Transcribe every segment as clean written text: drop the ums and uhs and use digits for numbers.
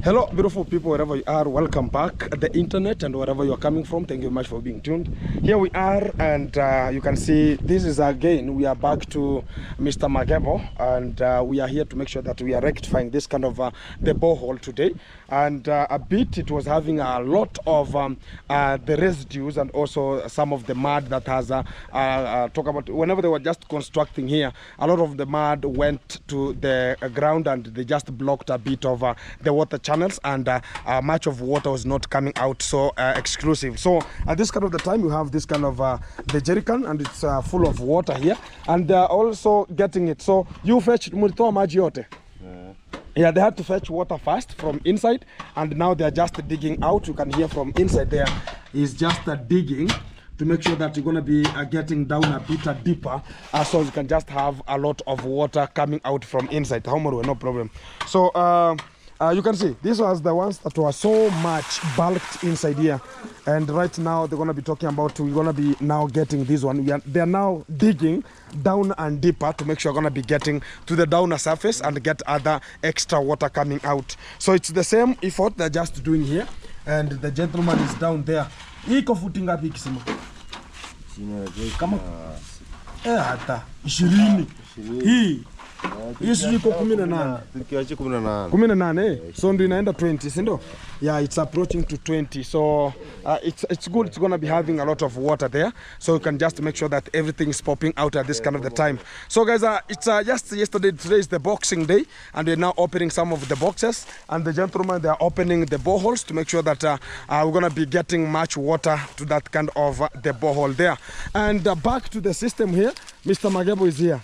Hello, beautiful people, wherever you are, welcome back at the internet and wherever you are coming from. Thank you very much for being tuned. Here we are, and you can see this is again, we are back to Mr. Magebo, and we are here to make sure that we are rectifying this kind of the borehole today. And a bit, it was having a lot of the residues and also some of the mud that has talk about whenever they were just constructing here, a lot of the mud went to the ground and they just blocked a bit of the water channels, and much of water was not coming out so exclusive. So at this kind of the time, you have this kind of the jerrycan, and it's full of water here, and they're also getting it. So you fetch mulitoa maji yote. Yeah, they had to fetch water first from inside, and now they're just digging out. You can hear from inside there is just digging to make sure that you're going to be getting down a bit deeper, so you can just have a lot of water coming out from inside. No problem. So you can see these was the ones that were so much bulked inside here, and right now they're going to be talking about, we're going to be now getting this one. They're now digging down and deeper to make sure we're going to be getting to the downer surface and get other extra water coming out. So it's the same effort they're just doing here, and the gentleman is down there. Iko futi ngapi kisima? Kama hata 20 hii Yes, you go 18. 18, so ndio inaenda 20, si ndio? Yeah, it's approaching to 20. So it's good. It's gonna be having a lot of water there, so you can just make sure that everything is popping out at this kind of the time. So guys, it's just yesterday. Today is the Boxing Day, and we're now opening some of the boxes, and the gentlemen, they are opening the boreholes to make sure that we're gonna be getting much water to that kind of the borehole there. And back to the system here, Mr. Magebo is here.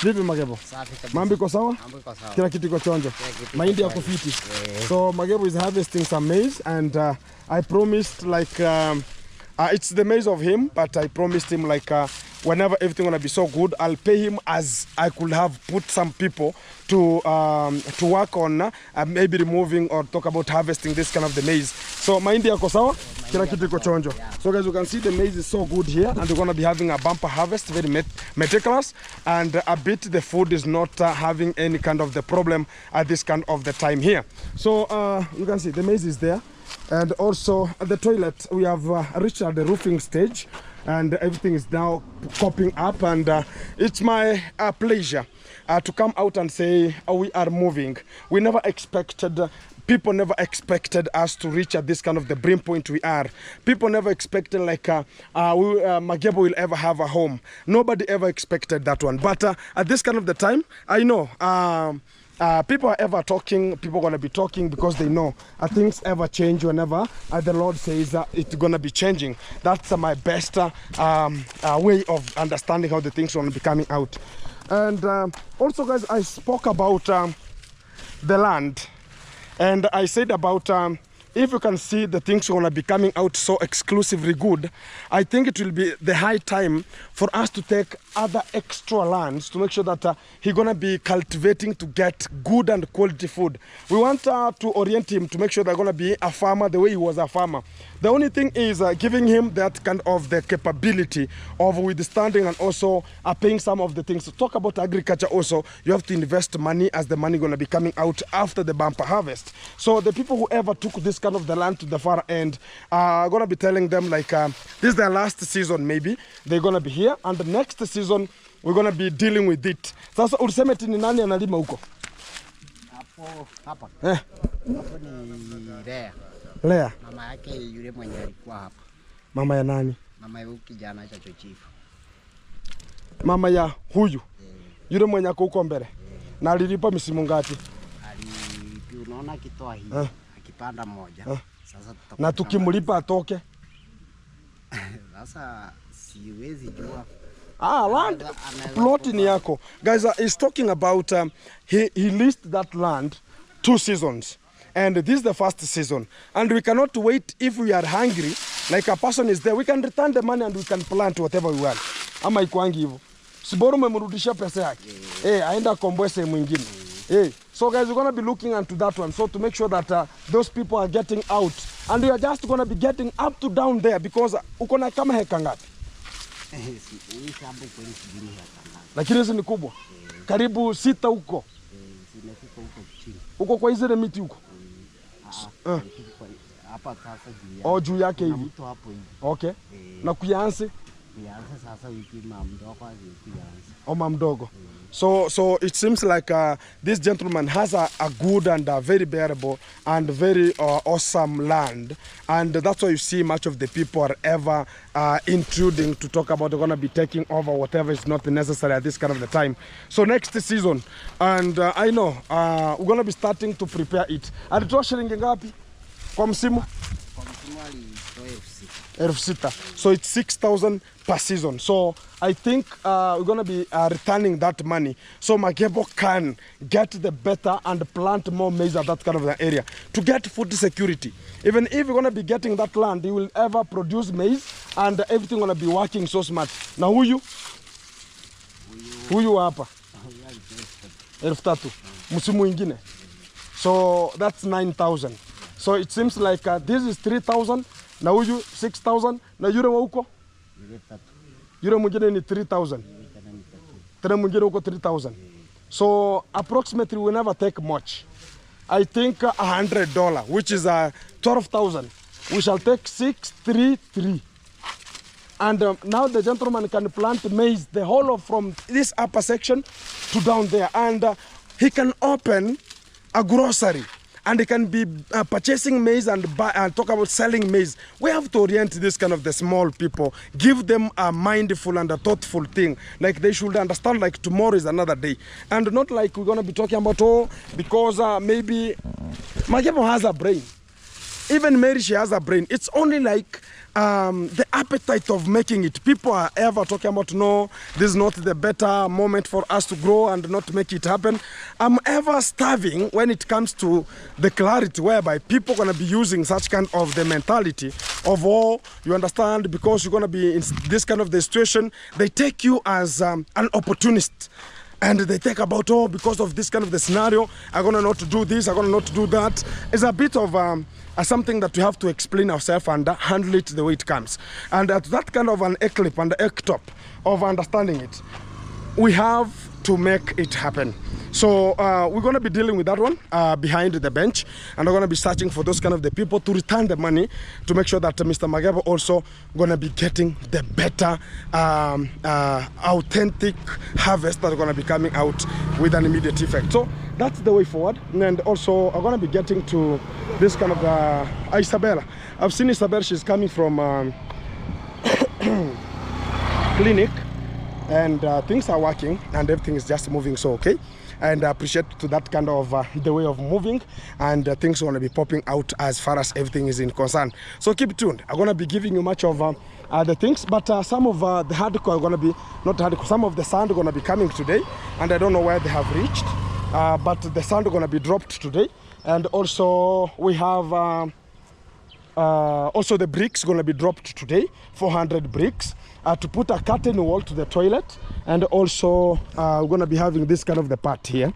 Vipi Magebo? Mambo iko sawa? Kila kitu iko chonjo. Mahindi yako fiti. So Magebo is harvesting some maize, and I promised, like it's the maize of him, but I promised him, like whenever everything gonna be so good, I'll pay him as I could have put some people to work on maybe removing or talk about harvesting this kind of the maize. So mahindi yako sawa? Kila kitu iko chonjo. So guys, you can see the maize is so good here, and we're gonna be having a bumper harvest, very meticulous, and a bit the food is not having any kind of the problem at this kind of the time here. So you can see the maize is there, and also at the toilet we have reached at the roofing stage, and everything is now popping up, and it's my pleasure to come out and say we are moving. We never expected, people never expected us to reach at this kind of the brim point we are. People never expected, like Magebo will ever have a home. Nobody ever expected that one. But at this kind of the time, I know people are ever talking, people are going to be talking, because they know things ever change whenever the Lord says it's going to be changing. That's my best way of understanding how the things are going to be coming out. And also guys, I spoke about the land, and I said about if you can see the things are going to be coming out so exclusively good, I think it will be the high time for us to take other extra lands to make sure that he's going to be cultivating to get good and quality food. We want to orient him to make sure they're going to be a farmer the way he was a farmer. The only thing is giving him that kind of the capability of withstanding, and also paying some of the things. To talk about agriculture also, you have to invest money, as the money going to be coming out after the bumper harvest. So the people who ever took this kind of the land to the far end are going to be telling them, like this is their last season, maybe they're going to be here, and the next season we're going to be dealing with it. Sasa ulisema eti ni nani analima huko? Hapa. Hapo ni Lea. Lea. Mama yake yule mwenye alikuwa hapa. Mama ya nani? Mama ya kijana cha chifu. Mama ya huyu. Yule mwenye ako huko mbele. Na alilipa misimu ngapi? Unaona akitoa hii. Akipanda moja. Sasa na tukimlipa atoke. Sasa siwezi jua. Land plot ni yako. Guys, he's talking about he leased that land 2 seasons, and this is the first season, and we cannot wait. If we are hungry, like a person is there, we can return the money and we can plant whatever we want. Ama ikuangi hivyo. Siboru umemrudishia pesa yake. Aenda komboe sehemu nyingine. So guys, we're going to be looking into that one, so to make sure that those people are getting out, and we are just going to be getting up to down there, because uko na kama heka ngapi? Lakini hizi ni kubwa. Karibu 6 huko. Huko kwa hizo miti huko. Hapa sasa juu. Oh, juu yake hivi. Mtu hapo hivi. Okay. Na kuyansi? Kuyansi sasa wiki mdogo kuyansi. Oh, mdogo. So it seems like this gentleman has a good and very bearable and very awesome land, and that's why you see much of the people are ever intruding to talk about they're going to be taking over whatever is not necessary at this kind of the time. So next season, and I know we're going to be starting to prepare it. Alitoa shilingi ngapi kwa msimu? Kwa msimu alitoa 6,000. So it's 6,000 per season. So I think we're going to be returning that money so Magebo can get the better and plant more maize at that kind of the area to get food security. Even if we're going to be getting that land, he will ever produce maize and everything going to be working so smart. Now huyu hapa 3,000 msimu ingine. So that's 9,000. So it seems like this is 3,000, na huyu 6,000, na yule wa huko yule mwingine ni 3,000. Tena mwingine huko 3,000. So approximately we never take much. I think $100, which is 12,000. We shall take 633. And now the gentleman can plant maize the whole of from this upper section to down there, and he can open a grocery. And they can be purchasing maize and talk about selling maize. We have to orient this kind of the small people, give them a mindful and a thoughtful thing. Like they should understand like tomorrow is another day. And not like we're going to be talking about, oh, because maybe Magebo has a brain. Even Mary, she has a brain. It's only like the appetite of making it. People are ever talking about, no, this is not the better moment for us to grow and not make it happen. I'm ever starving when it comes to the clarity whereby people are going to be using such kind of the mentality of, oh, you understand, because you're going to be in this kind of the situation, they take you as an opportunist. And they think about, oh, because of this kind of the scenario, I'm going to not to do this, I'm going to not to do that. It's a bit of something that we have to explain ourselves and handle it the way it comes. And at that kind of an eclipse and the ectop of understanding it, we have to make it happen. So we're going to be dealing with that one behind the bench, and we're going to be searching for those kind of the people to return the money to make sure that Mr. Magebo also going to be getting the better authentic harvest that are going to be coming out with an immediate effect. So that's the way forward. And also I'm going to be getting to this kind of Isabella. I've seen Isabella, she's coming from clinic, and things are working and everything is just moving so okay. And I appreciate to that kind of the way of moving, and things are going to be popping out as far as everything is in concern. So keep tuned. I'm going to be giving you much of the things, but some of the hardcore are going to be, not hardcore, some of the sand are going to be coming today, and I don't know where they have reached, but the sand are going to be dropped today. And also we have also the bricks going to be dropped today, 400 bricks. To put a curtain wall to the toilet, and also we're going to be having this kind of the part here.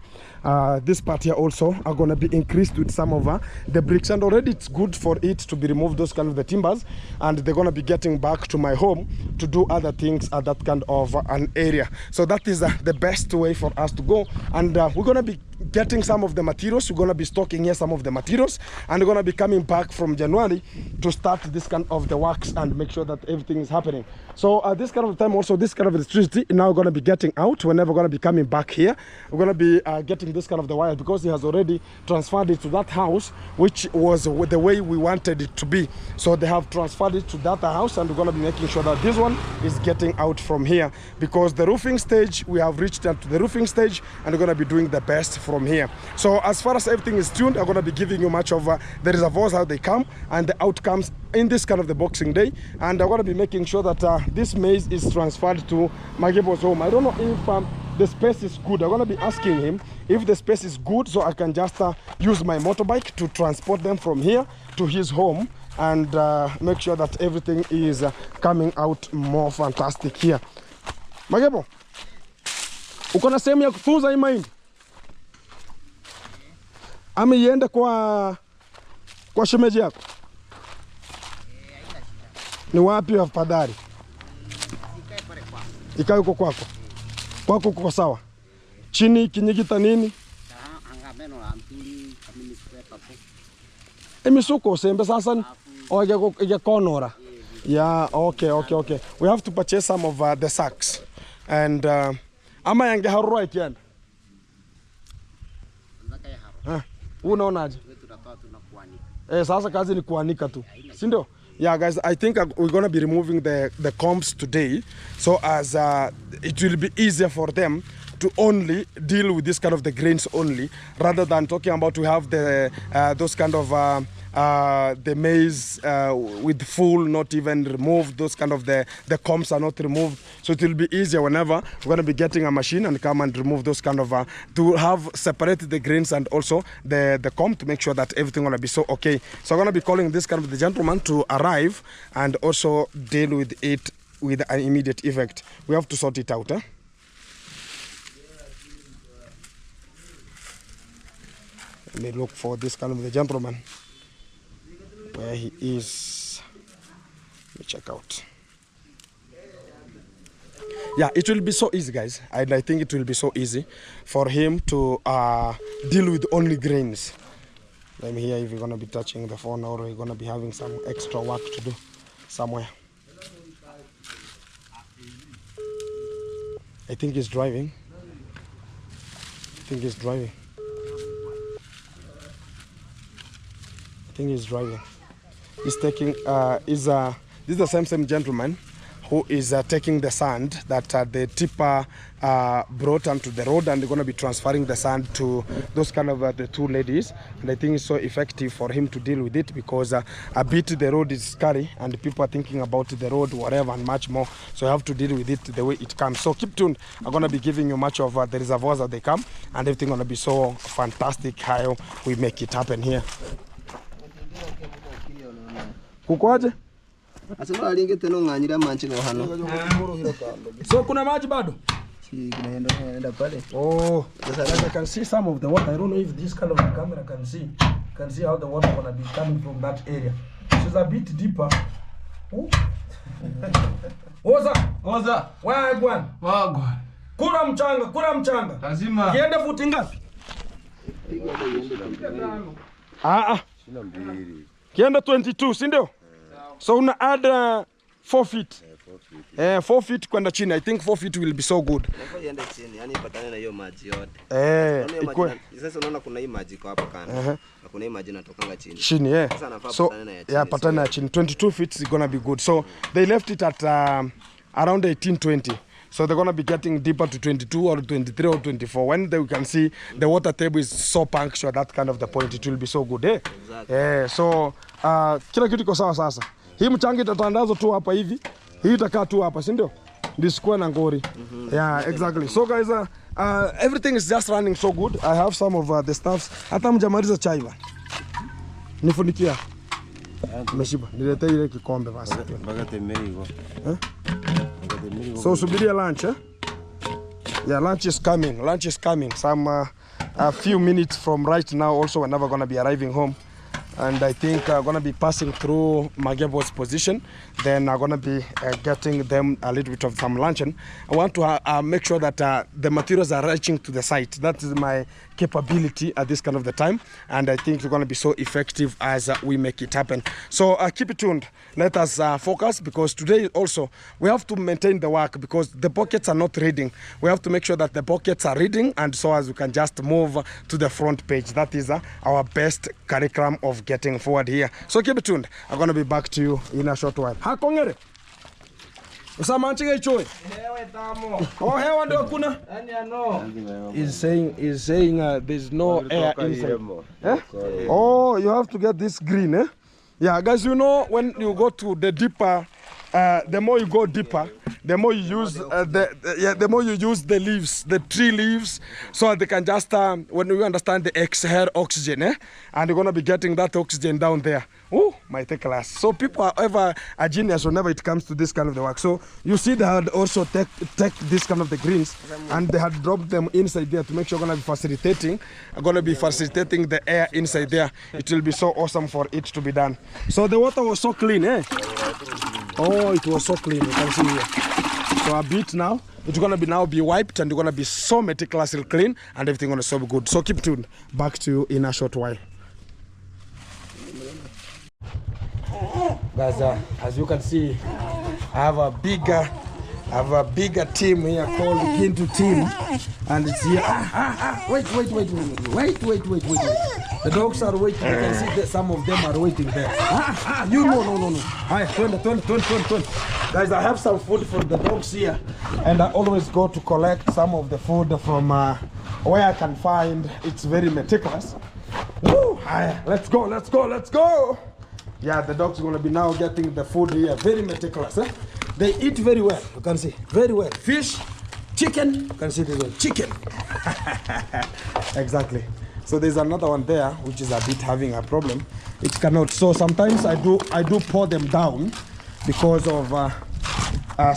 This part here also are going to be increased with some of the bricks, and already it's good for it to be removed, those kind of the timbers, and they're going to be getting back to my home to do other things at that kind of an area. So that is the best way for us to go, and we're going to be getting some of the materials. We're going to be stocking here some of the materials, and we're going to be coming back from January to start this kind of the works and make sure that everything is happening. So this kind of time also, this kind of electricity now going to be getting out whenever we're going to be coming back here. We're going to be getting this kind of the wire, because he has already transferred it to that house, which was the way we wanted it to be. So they have transferred it to that house, and we're going to be making sure that this one is getting out from here, because the roofing stage, we have reached to the roofing stage, and we're going to be doing the best from here. So as far as everything is tuned, I'm going to be giving you much of the reservoirs, how they come, and the outcomes in this kind of the Boxing Day. And I'm going to be making sure that this maize is transferred to Magebo's home. I don't know if the space is good. I'm going to be asking him if the space is good, so I can just use my motorbike to transport them from here to his home, and make sure that everything is coming out more fantastic here. Magebo, uko na sehemu ya kutunza hii mahindi? Ama iende kwa shemeji yako? Ni wapi afadhali? Ikae huko kwako. Kwako kuko sawa? Chini kinyigita nini? Emisuko sembe sasa oge konora. Yeah, okay. We have to purchase some of the sacks. And ama yange harua ikienda. Unaonaje? Sasa kazi ni kuanika tu. Si ndio? Yeah, guys, I think we're going to be removing the combs today, so as it will be easier for them to only deal with this kind of the grains only, rather than talking about we have the those kind of the maize with full, not even removed. Those kind of the combs are not removed, so it will be easier whenever we're going to be getting a machine and come and remove those kind of to have separated the grains and also the comb to make sure that everything going to be so okay. So I'm going to be calling this kind of the gentleman to arrive and also deal with it with an immediate effect. We have to sort it out. Let me look for this kind of the gentleman. Where he is. Let me check out. Yeah, it will be so easy, guys. And I think it will be so easy for him to deal with only grains. Let me hear if you're going to be touching the phone or you're going to be having some extra work to do somewhere. I think he's driving. I think he's driving. He's taking this is the same gentleman who is taking the sand that the tipper brought onto the road, and they're going to be transferring the sand to those kind of the two ladies. And I think it's so effective for him to deal with it, because a bit the road is scary and people are thinking about the road, whatever, and much more. So you have to deal with it the way it comes. So keep tuned. I'm going to be giving you much of the reservoirs as they come, and everything going to be so fantastic how we make it happen here. Kukoaje? Asema alingete no nganyira manchi no hano. So kuna maji bado? Inaenda pale. Oh, I can see some of the water. I don't know if this kind of camera can see how the water gonna be coming from that area. So it's a bit deeper. Oh. Oza. Wagwan. Kura mchanga. Lazima. Kiende futi ngapi? Kiende 22, si ndio? So una add 4 feet. 4 feet kwenda chini. I think 4 feet will be so good. Iende chini, yani patane na hiyo maji yote. Sasa unaona kuna hii maji kwa hapa kando. Na kuna hii maji inatokanga chini. Chini, so patane na chini. 22 feet is going to be good. So they left it at around 18-20. So they're going to be getting deeper to 22 or 23 or 24. When we can see the water table is so punctual, that kind of the point, it will be so good. Exactly. So kila kitu iko sawa sasa. Hii mchanga itatandazwa tu hapa hivi. Hii itakaa tu hapa, si ndio? Ndisikuwa na ngori. Yeah, exactly. So guys, everything is just running so good. I have some of the stuffs. Hata mjamaliza chai bana. Nifunikia. Meshiba. Niletee ile kikombe basi. Mpaka temei hivyo. So subiria lunch, Yeah, lunch is coming. Some a few minutes from right now. Also, we're never gonna be arriving home, and I think I'm gonna be passing through Magebo's position. Then I'm gonna be getting them a little bit of some luncheon. I want to make sure that the materials are reaching to the site. That is my capability at this kind of the time, and I think it's going to be so effective as we make it happen. So keep it tuned. Let us focus, because today also we have to maintain the work, because the pockets are not reading. We have to make sure that the pockets are reading, and so as we can just move to the front page. That is our best curriculum of getting forward here. So keep it tuned. I'm going to be back to you in a short while. Hakongere. Usamanchige choy. Hewa tamo. Oh, hewa ndio kuna. Yaani ano. Is saying there's no air inside. Oh, you have to get this green, eh? Yeah, guys, you know when you go to the deeper, the more you go deeper, the more you use the more you use the leaves, the tree leaves, so they can just when you understand the exhale oxygen, and you're gonna be getting that oxygen down there. Oh, my class. So people are ever a genius whenever it comes to this kind of the work. So you see they had also take this kind of the greens, and they had dropped them inside there to make sure gonna be facilitating the air inside there. It will be so awesome for it to be done. So the water was so clean, eh? Oh, it was so clean. You can see here. So a bit now, it's gonna be now be wiped, and it's gonna be so meticulously clean, and everything gonna so good. So keep tuned. Back to you in a short while. Guys, as you can see, I have a bigger team here called Gintu team, and it's here. Wait. The dogs are waiting. You can see that some of them are waiting there. No. Hi, 20. Guys, I have some food for the dogs here, and I always go to collect some of the food from where I can find. It's very meticulous. Woo! Hi, let's go. Yeah, the dogs are gonna be now getting the food here. Very meticulous. They eat very well. You can see very well. Fish, chicken. You can see this one. Chicken. Exactly. So there's another one there which is a bit having a problem. It cannot. So sometimes I do pour them down because of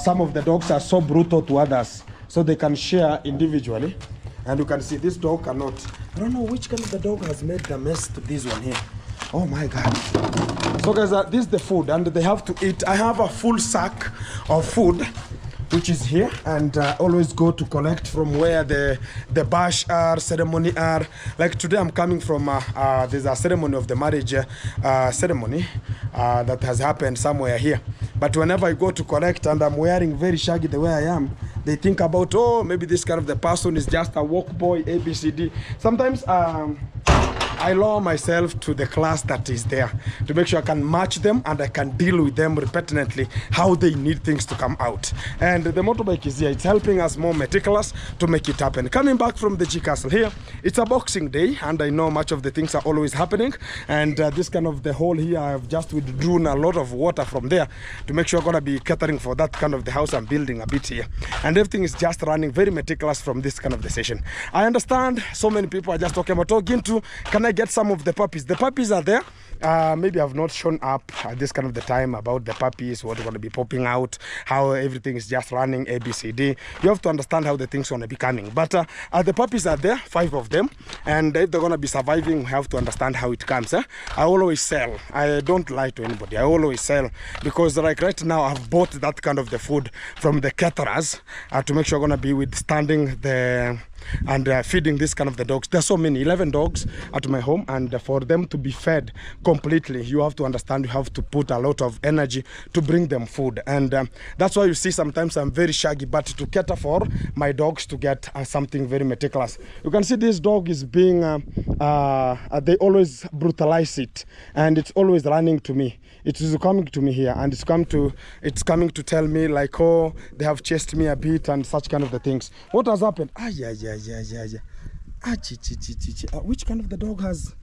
some of the dogs are so brutal to others. So they can share individually. And you can see this dog cannot. I don't know which kind of the dog has made the mess to this one here. Oh my God. So guys, this is the food and they have to eat. I have a full sack of food which is here, and always go to collect from where the bash are, ceremony are. Like today I'm coming from, there's a ceremony of the marriage ceremony that has happened somewhere here. But whenever I go to collect and I'm wearing very shaggy the way I am, they think about, oh, maybe this kind of the person is just a walk boy, ABCD. Sometimes I lower myself to the class that is there to make sure I can match them and I can deal with them repetitively how they need things to come out. And the motorbike is here. It's helping us more meticulous to make it happen. Coming back from the G Castle here, it's a Boxing Day and I know much of the things are always happening. And this kind of the hole here, I have just withdrawn a lot of water from there to make sure I'm going to be catering for that kind of the house I'm building a bit here. And everything is just running very meticulous from this kind of the session. I understand so many people are just talking about, oh, Gintu, can I get some of the puppies? The puppies are there. Maybe I've not shown up at this kind of the time about the puppies, what are going to be popping out, how everything is just running ABCD. You have to understand how the things are going to be coming. But the puppies are there, 5 of them, and if they're going to be surviving, we have to understand how it comes. I always sell. I don't lie to anybody. I always sell because like right now I've bought that kind of the food from the caterers to make sure I'm going to be withstanding the and feeding this kind of the dogs. There's so many, 11 dogs at my home, and for them to be fed completely, you have to understand you have to put a lot of energy to bring them food. And that's why you see sometimes I'm very shaggy, but to cater for my dogs to get something very meticulous. You can see this dog is being, they always brutalize it, and it's always running to me. It is coming to me here, and it's coming to tell me like, oh, they have chased me a bit and such kind of the things. What has happened? Which kind of the dog has?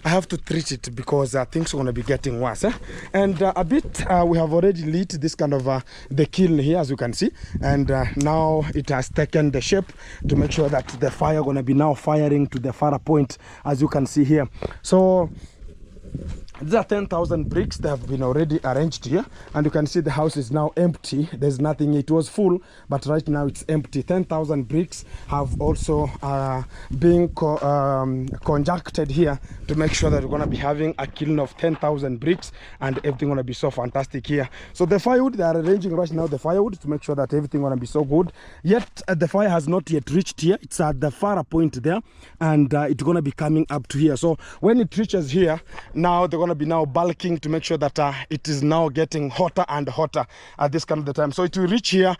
I have to treat it because things are going to be getting worse. And a bit, we have already lit this kind of the kiln here, as you can see. And now it has taken the shape to make sure that the fire going to be now firing to the far point, as you can see here. So these are 10,000 bricks. They have been already arranged here, and you can see the house is now empty. There's nothing. It was full, but right now it's empty. 10,000 bricks have also been conjuncted here to make sure that we're going to be having a kiln of 10,000 bricks, and everything going to be so fantastic here. So the firewood, they are arranging right now the firewood to make sure that everything going to be so good. Yet the fire has not yet reached here. It's at the far point there, and it's going to be coming up to here. So when it reaches here, now they're going to be now bulking to make sure that it is now getting hotter and hotter at this kind of the time. So it will reach here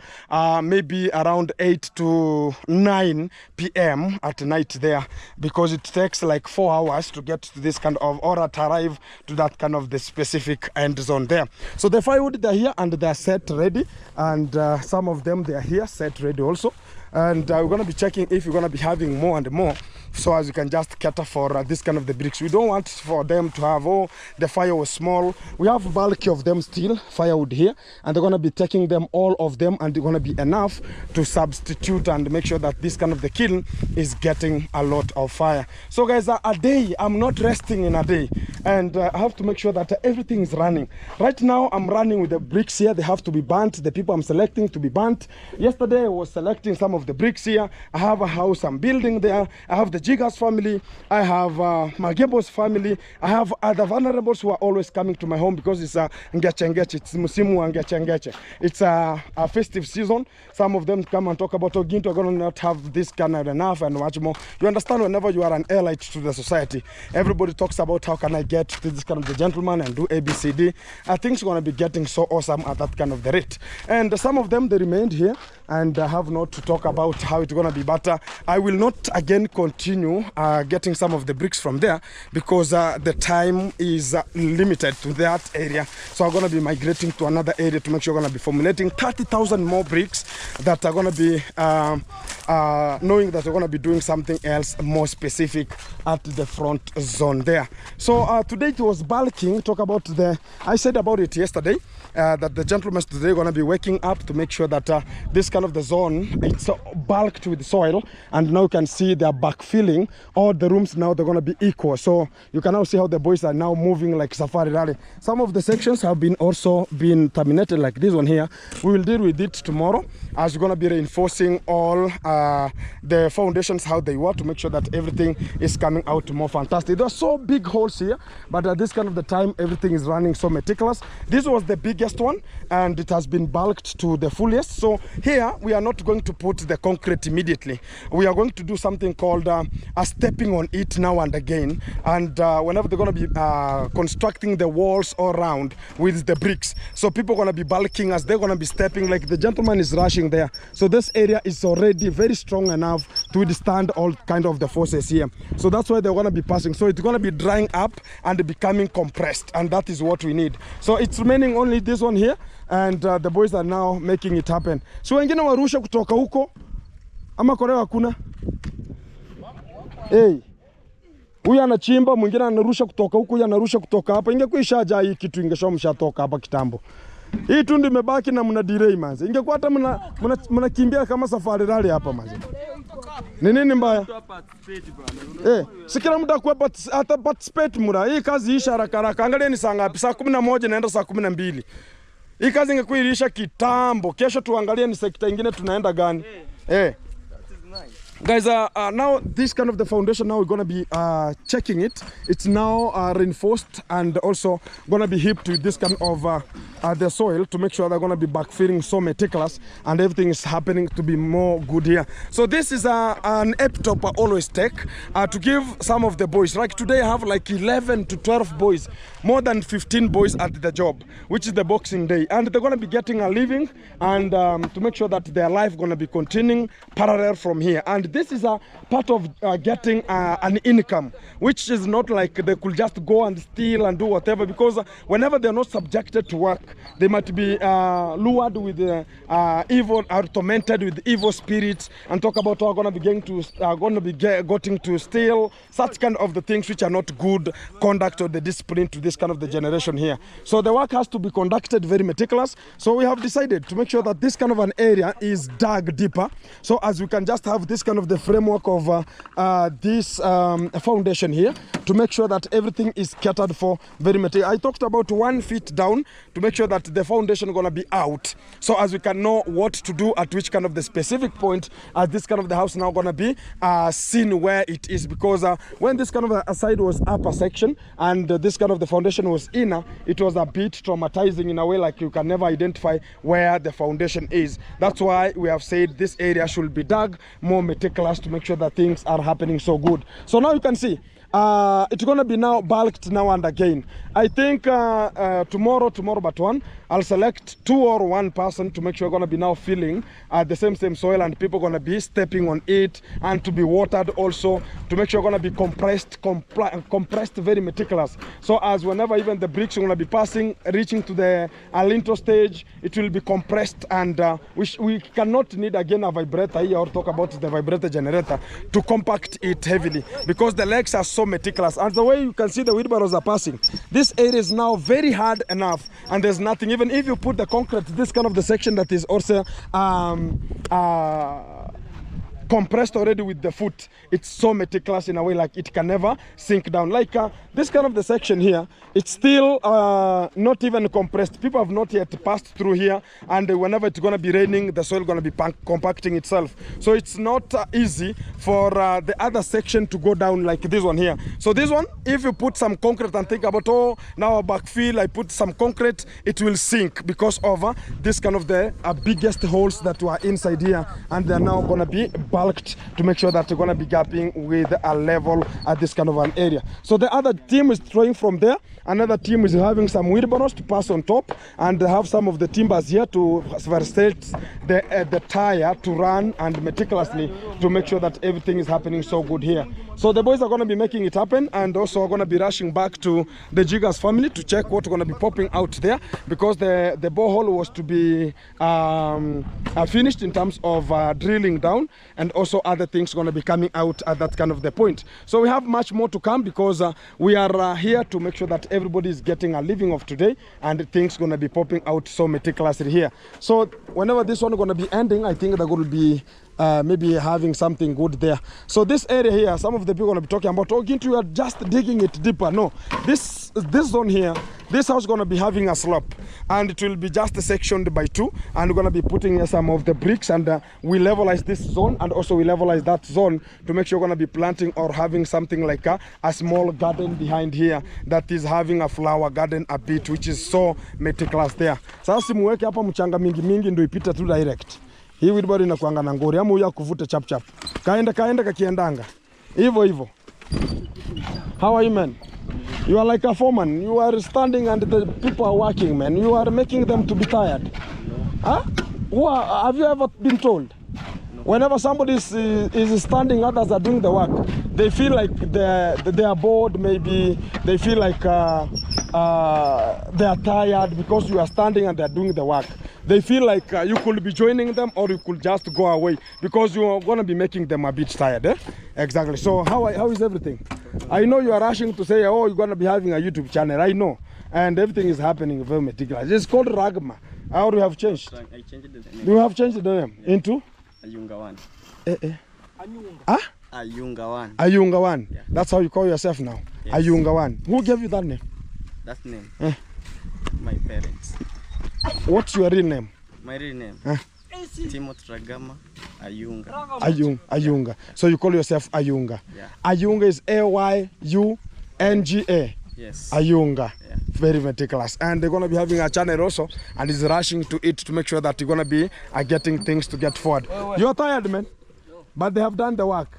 maybe around 8 to 9 p.m. at night there, because it takes like 4 hours to get to this kind of, or to arrive to that kind of the specific end zone there. So the firewood, they're here and they're set ready, and some of them, they're here set ready also. And we're going to be checking if we're going to be having more and more, so as you can just cater for this kind of the bricks. We don't want for them to have, oh, the fire was small. We have bulk of them still, firewood here, and they're going to be taking them, all of them, and they're going to be enough to substitute and make sure that this kind of the kiln is getting a lot of fire. So guys, a day, I'm not resting in a day, and I have to make sure that everything is running. Right now, I'm running with the bricks here. They have to be burnt. The people I'm selecting to be burnt. Yesterday, I was selecting some of the bricks here. I have a house I'm building there. I have the Jigas family. I have Magebo's family. I have other vulnerables who are always coming to my home because it's a Ngechengeche. It's Musimu and Ngechengeche. It's a festive season. Some of them come and talk about Oginto. We're going to not have this kind of enough and much more. You understand, whenever you are an elite to the society, everybody talks about how can I get to this kind of the gentleman and do ABCD. I think it's going to be getting so awesome at that kind of the rate. And some of them, they remained here and I have not to talk about how it's going to be. But I will not again continue getting some of the bricks from there because the time is limited to that area. So I'm going to be migrating to another area to make sure we're going to be formulating 30,000 more bricks that are going to be knowing that we're going to be doing something else more specific at the front zone there. So today it was bulking. Talk about I said about it yesterday that the gentlemen today are going to be waking up to make sure that this kind of the zone, it's bulked with soil, and now you can see they're backfilling all the rooms. Now they're going to be equal, so you can now see how the boys are now moving like safari rally. Some of the sections have been also been terminated, like this one here. We will deal with it tomorrow as we're going to be reinforcing all the foundations how they were to make sure that everything is coming out more fantastic. There are so big holes here, but at this kind of the time everything is running so meticulous. This was the biggest one and it has been bulked to the fullest. So here we are not going to put the concrete immediately. We are going to do something called a stepping on it now and again, and whenever they're going to be constructing the walls all around with the bricks, so people are going to be bulking as they're going to be stepping, like the gentleman is rushing there. So this area is already very strong enough to withstand all kind of the forces here. So that's why they're going to be passing. So it's going to be drying up and becoming compressed, and that is what we need. So it's remaining only this one here, and the boys are now making it happen. So wengine warusha kutoka huko ama Korea hakuna? Hey, huyu anachimba, mwingine anarusha kutoka huko, huyu anarusha kutoka hapa. Ingekuwa ishaja hii kitu, ingesha mshatoka hapa kitambo. Hii tu ndio imebaki na mna delay manzi. Ingekuwa hata mnakimbia kama safari rally hapa manzi. Ni nini mbaya? Si kila mtu akuwe hata participate mura. Hii kazi isha haraka haraka. Angalia ni saa ngapi? Saa 11 naenda saa 12. Hii kazi ingekuwa ilisha kitambo. Kesho tuangalie ni sekta nyingine tunaenda gani. Guys, now this kind of the foundation, now we're going to be checking it. It's now reinforced and also going to be heaped with this kind of the soil to make sure they're going to be backfilling so meticulous and everything is happening to be more good here. So this is an epitop I always take to give some of the boys. Like today I have like 11 to 12 boys, more than 15 boys at the job, which is the Boxing Day. And they're going to be getting a living and to make sure that their life going to be continuing parallel from here. And this is a part of getting an income, which is not like they could just go and steal and do whatever, because whenever they're not subjected to work, they might be lured with evil, or tormented with evil spirits, and talk about how going to be getting to steal, such kind of the things which are not good conduct or the discipline to this kind of the generation here. So the work has to be conducted very meticulous. So we have decided to make sure that this kind of an area is dug deeper, so as we can just have this kind of the framework of this foundation here to make sure that everything is catered for very meticulous. I talked about 1 feet down to make sure that the foundation is going to be out, so as we can know what to do at which kind of the specific point as this kind of the house now going to be seen where it is, because when this kind of a side was upper section and this kind of the foundation was inner, it was a bit traumatizing in a way, like you can never identify where the foundation is. That's why we have said this area should be dug more meticulous to make sure that things are happening so good. So now you can see it's going to be now bulked now and again. I think tomorrow but one, I'll select 2 or 1 person to make sure we're going to be now filling the same soil, and people going to be stepping on it, and to be watered also, to make sure we're going to be compressed very meticulous. So as whenever even the bricks are going to be passing, reaching to the lintel stage, it will be compressed, and we cannot need again a vibrator here, or talk about the vibrator generator to compact it heavily, because the legs are so meticulous. And the way you can see the wheelbarrows are passing, this area is now very hard enough, and there's nothing. Even if you put the concrete, this kind of the section that is also compressed already with the foot. It's so meticulous in a way like it can never sink down. Like this kind of the section here, it's still not even compressed. People have not yet passed through here, and whenever it's going to be raining, the soil going to be compacting itself. So it's not easy for the other section to go down like this one here. So this one, if you put some concrete and think about, oh, now a backfill, I put some concrete, it will sink because of this kind of the biggest holes that were inside here, and they're now going to be bulked to make sure that they're going to be gapping with a level at this kind of an area. So the other team is throwing from there. Another team is having some wheelbarrows to pass on top, and they have some of the timbers here to facilitate the tire to run and meticulously to make sure that everything is happening so good here. So the boys are going to be making it happen, and also are going to be rushing back to the Jiggers family to check what's going to be popping out there, because the borehole was to be finished in terms of drilling down, and also other things going to be coming out at that kind of the point. So we have much more to come, because we are here to make sure that everybody is getting a living of today, and things going to be popping out so meticulously here. So whenever this one is going to be ending, I think they're going to be maybe having something good there. So this area here, some of the people are going to be talking about, oh, Gintu, you are just digging it deeper. No, this zone here, this house is going to be having a slope, and it will be just sectioned by 2, and we're going to be putting here some of the bricks, and we levelize this zone, and also we levelize that zone to make sure we're going to be planting or having something like a small garden behind here that is having a flower garden a bit, which is so meticulous there. Sasa muweke hapa mchanga mingi mingi ndio ipita tu direct. Hii wheelbarrow inakuanga na ngori, ama uya kuvuta chap chap. Kaenda kakiendanga. Hivyo. How are you, man? You are like a foreman. You are standing and the people are working, man. You are making them to be tired. Huh? Have you ever been told? No. Whenever somebody is standing, others are doing the work, they feel like they are bored, maybe they feel like they are tired because you are standing and they are doing the work. They feel like you could be joining them, or you could just go away, because you are going to be making them a bit tired. Eh? Exactly. So how is everything? I know you are rushing to say, oh, you're going to be having a YouTube channel. I know. And everything is happening very meticulous. It's called Ragma. How do you have changed? I changed the name. You have changed the name into? Ayunga one. Ayunga 1. Ayunga 1. Yeah. That's how you call yourself now? Yes. Ayunga 1. Who gave you that name? That name? My parents. What's your real name? My real name? Timothy Ragama Ayunga. Ayunga. So you call yourself Ayunga? Yeah. Ayunga is Ayunga. Yes. Ayunga. Yeah. Very meticulous. And they're going to be having a channel also, and is rushing to it to make sure that you're going to be getting things to get forward. You're tired, man? No. But they have done the work.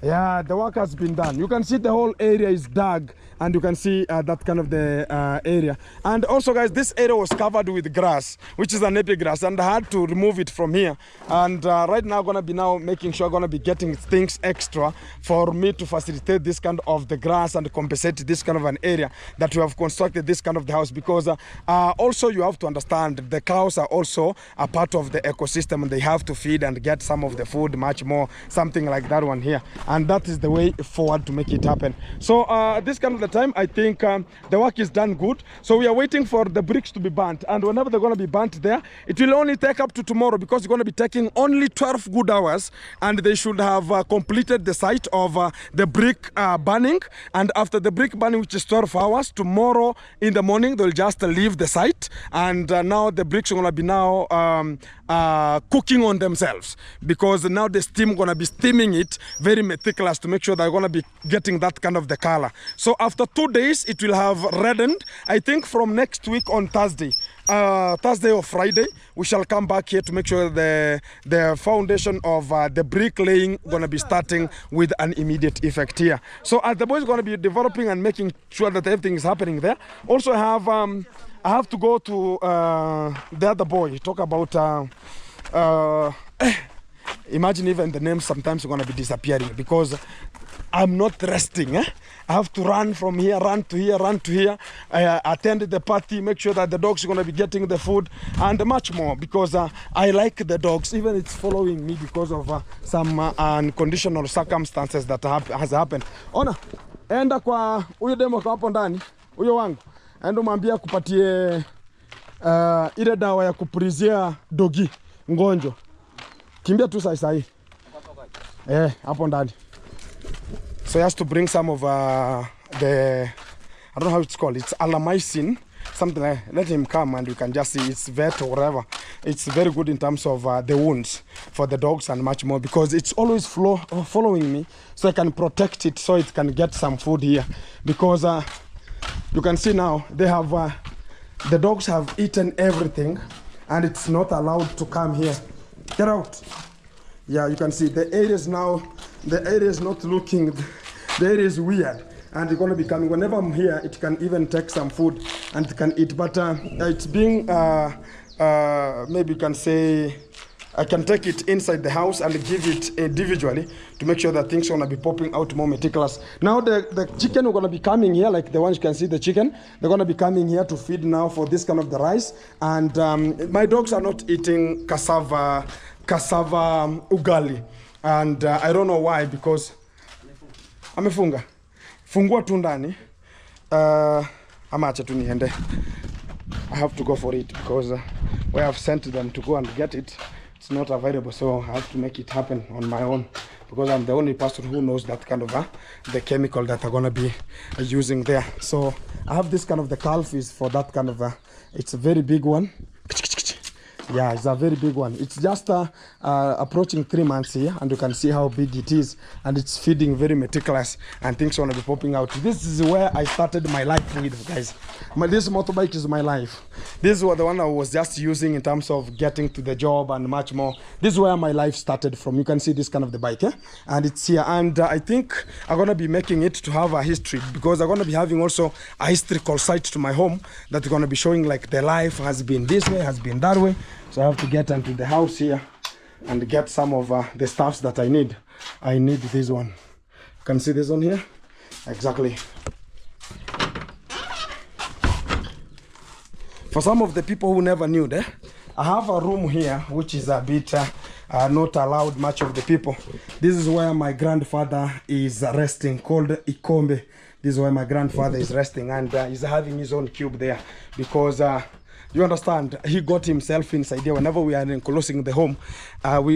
Yeah, the work has been done. You can see the whole area is dug, and you can see that kind of the area. And also, guys, this area was covered with grass, which is an napier grass, and I had to remove it from here. And right now, I'm going to be now making sure I'm going to be getting things extra for me to facilitate this kind of the grass and compensate this kind of an area that we have constructed this kind of the house, because also you have to understand the cows are also a part of the ecosystem, and they have to feed and get some of the food, much more, something like that one here. And that is the way forward to make it happen. So this kind of the time, I think the work is done good. So we are waiting for the bricks to be burnt, and whenever they're going to be burnt there, it will only take up to tomorrow, because it's going to be taking only 12 good hours, and they should have completed the site of the brick burning. And after the brick burning, which is 12 hours, tomorrow in the morning they'll just leave the site, and now the bricks are going to be now cooking on themselves, because now the steam going to be steaming it very meticulous to make sure they're going to be getting that kind of the color. So after 2 days it will have reddened. I think from next week on Thursday or Friday, we shall come back here to make sure the foundation of the brick laying going to be starting with an immediate effect here. So as the boys going to be developing and making sure that everything is happening there. Also I have to go to the other boy, talk about imagine even the names sometimes are going to be disappearing, because I'm not resting. I have to run from here, run to here, attend the party, make sure that the dogs are going to be getting the food, and much more, because I like the dogs. Even it's following me because of some unconditional circumstances that has happened. Ona, enda kwa huyo demo kwa hapo ndani, huyo wangu. Enda mwambia kupatie ile dawa ya kupulizia dogi ngonjo. Kimbia tu sai. up on that. So he has to bring some of the, I don't know how it's called, it's alamycin, something like that. Let him come and you can just see it's vet or whatever. It's very good in terms of the wounds for the dogs and much more, because it's always following me, so I can protect it so it can get some food here. Because you can see now they have, the dogs have eaten everything and it's not allowed to come here. Get out. Yeah, you can see the area is now, the area is not looking, the area is weird, and it's going to be coming. Whenever I'm here, it can even take some food and it can eat, but it's being, maybe you can say, I can take it inside the house and give it individually to make sure that things are going to be popping out more meticulous. Now the chicken are going to be coming here, like the ones you can see, the chicken, they're going to be coming here to feed now for this kind of the rice. And my dogs are not eating cassava ugali, and I don't know why, because amefunga fungua tu ndani ama acha tu niende. I have to go for it because where I've sent them to go and get it, it's not available, so I have to make it happen on my own, because I'm the only person who knows that kind of the chemical that I'm gonna be using there. So I have this kind of the calf is for that kind of it's a very big one. Yeah, it's a very big one. It's just approaching 3 months here, and you can see how big it is, and it's feeding very meticulous, and things are going to be popping out. This is where I started my life with, guys. This motorbike is my life. This was the one I was just using in terms of getting to the job and much more. This is where my life started from. You can see this kind of the bike, and it's here. And I think I'm going to be making it to have a history, because I'm going to be having also a historical site to my home that's going to be showing like the life has been this way, has been that way. So I have to get into the house here and get some of the stuffs that I need. I need this one. You can see this one here. Exactly. For some of the people who never knew that, I have a room here which is a bit not allowed much of the people. This is where my grandfather is resting, called Ikombe. This is where my grandfather is resting, and he's having his own cube there, because you understand, he got himself inside there. Whenever we are enclosing the home,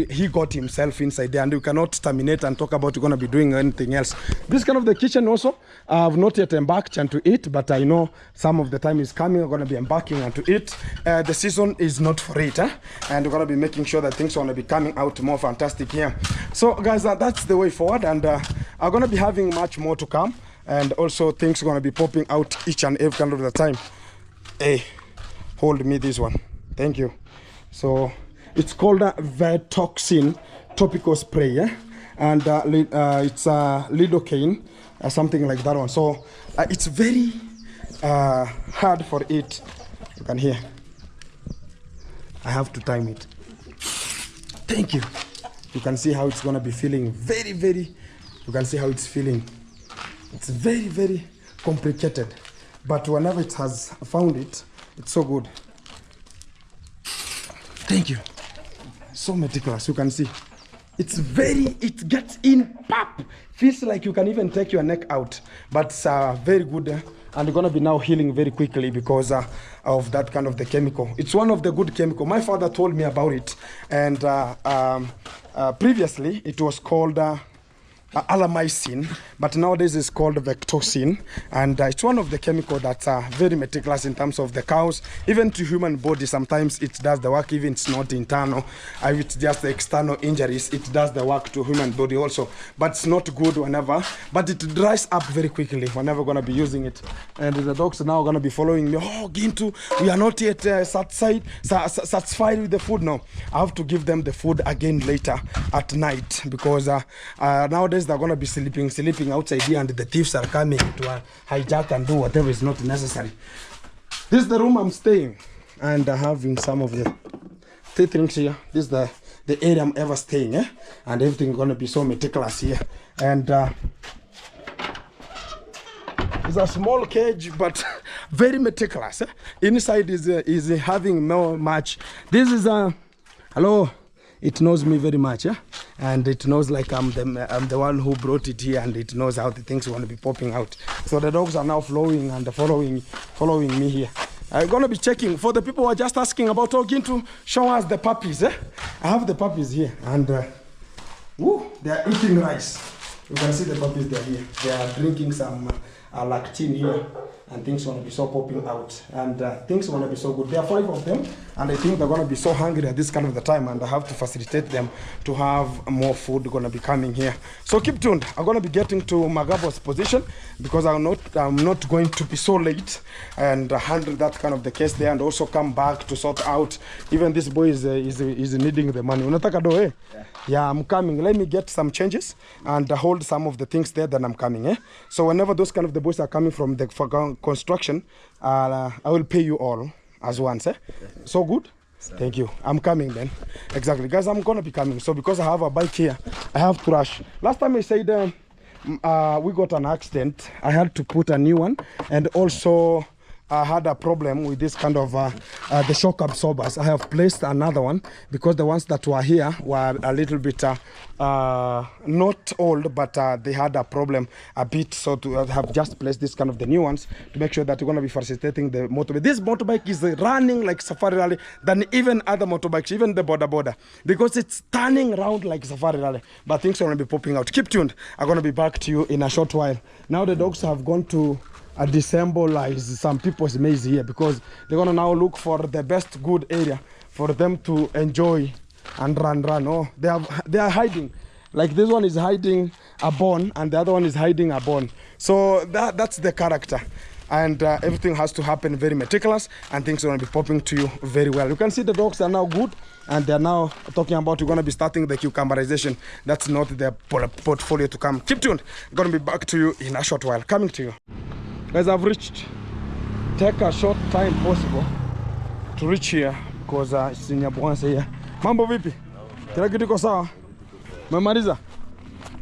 he got himself inside there, and you cannot terminate and talk about you're going to be doing anything else. This kind of the kitchen also, I've not yet embarked onto it, but I know some of the time is coming. I'm going to be embarking onto it. The season is not for it, and we're going to be making sure that things are going to be coming out more fantastic here. So guys, that's the way forward, and I'm going to be having much more to come, and also things are going to be popping out each and every kind of the time. Hey, hold me this one, thank you. So it's called a Vetoxin topical spray, and it's a lidocaine, something like that one. So it's very hard for it. You can hear, I have to time it. Thank you. You can see how it's gonna be feeling. Very, very, you can see how it's feeling. It's very, very complicated, but whenever it has found it, it's so good. Thank you. So meticulous. You can see it's very, it gets in, pop, feels like you can even take your neck out, but it's very good, and you're gonna be now healing very quickly because of that kind of the chemical. It's one of the good chemical. My father told me about it, and previously it was called alamycin, but nowadays it's called vectoxin, and it's one of the chemical that's very meticulous in terms of the cows, even to human body. Sometimes it does the work, even it's not internal, it's just the external injuries, it does the work to human body also, but it's not good whenever, but it dries up very quickly whenever we're going to be using it. And the dogs are now going to be following me. Oh, Gintu, we are not yet satisfied with the food now. I have to give them the food again later at night, because nowadays they're going to be sleeping outside here, and the thieves are coming to hijack and do whatever is not necessary. This is the room I'm staying, and having some of the things here. This is the area I'm ever staying, and everything is going to be so meticulous here. And it's a small cage, but very meticulous. Inside is having no much. This is hello. It knows me very much, and it knows like I'm the one who brought it here, and it knows how the things want to be popping out. So the dogs are now flowing and following me here. I'm gonna be checking for the people who are just asking about Gintu. Show us the puppies. I have the puppies here, and Woo, they are eating rice. You can see the puppies, they are here. They are drinking some lactin here. And things want to be so popping out. And things want to be so good. There are 5 of them. And I think they're going to be so hungry at this kind of the time. And I have to facilitate them to have more food going to be coming here. So keep tuned. I'm going to be getting to Magabo's position. Because I'm not going to be so late. And handle that kind of the case there. And also come back to sort out. Even this boy is needing the money. Unataka do, eh? Yeah, I'm coming. Let me get some changes. And hold some of the things there. Then I'm coming, eh? So whenever those kind of the boys are coming from the construction, I will pay you all as once, eh? So good? Thank you. I'm coming then. Exactly. Guys, I'm gonna be coming. So because I have a bike here, I have to rush. Last time I said we got an accident. I had to put a new one, and also I had a problem with this kind of the shock absorbers. I have placed another one because the ones that were here were a little bit not old, but they had a problem a bit. So to have just placed this kind of the new ones to make sure that we're going to be facilitating the motorbike. This motorbike is running like Safari Rally than even other motorbikes, even the border, because it's turning around like Safari Rally. But things are going to be popping out. Keep tuned. I'm going to be back to you in a short while. Now the dogs have gone to disembolize some people's maze here because they're gonna now look for the best good area for them to enjoy and run. Oh, they are hiding. Like this one is hiding a bone and the other one is hiding a bone. So that's the character. And everything has to happen very meticulous and things are gonna be popping to you very well. You can see the dogs are now good and they're now talking about we're gonna be starting the cucumberization. That's not their portfolio to come. Keep tuned. I'm gonna be back to you in a short while. Coming to you. Guys, I've reached. Take a short time possible to reach here because it's in Nyabuansa here. Mambo vipi? Kila kitu iko sawa? Umemaliza?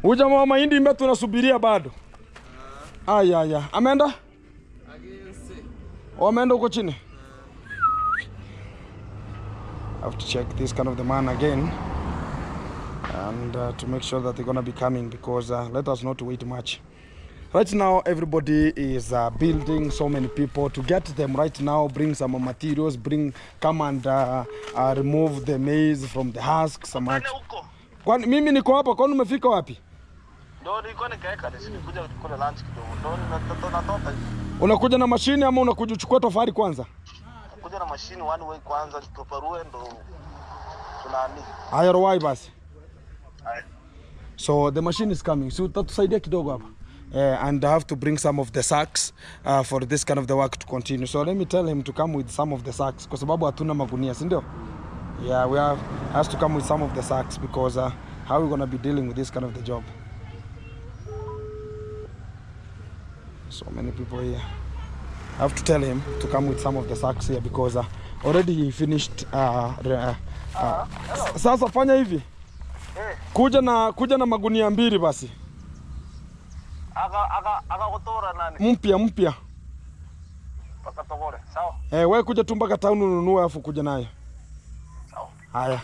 Huyu jamaa wa mahindi mbona tunasubiria bado? Aya. Ameenda? Ameenda huko chini? I have to check this kind of the man again and to make sure that they're gonna be coming because let us not wait much. Right now, everybody is building so many people. To get them right now, bring some materials, come and remove the maize from the husks. Kwani mimi niko hapa, kwani umefika wapi? Ndio nilikuwa nikaeka nisikuja kula lunch kidogo. Ndio natoka. Unakuja na mashine ama unakuja uchukue tofali kwanza? Kuja na mashine one way kwanza tuparue ndo tunani. Haya rowai basi. So the machine is coming. So tatusaidia kidogo hapa. And I have to bring some of the sacks for this kind of the work to continue. So let me tell him to come with some of the sacks kwa sababu hatuna magunia, si ndio? Yeah, has to come with some of the sacks because how are we going to be dealing with this kind of the job? So many people here. I have to tell him to come with some of the sacks here because already he finished sasa fanya hivi. Kuja na magunia mbili basi. Aga kutora nani? Mpya. Pakatogore, sawa? Wewe kuja tu mpaka town ununue afu kuja nayo. Sawa. Haya.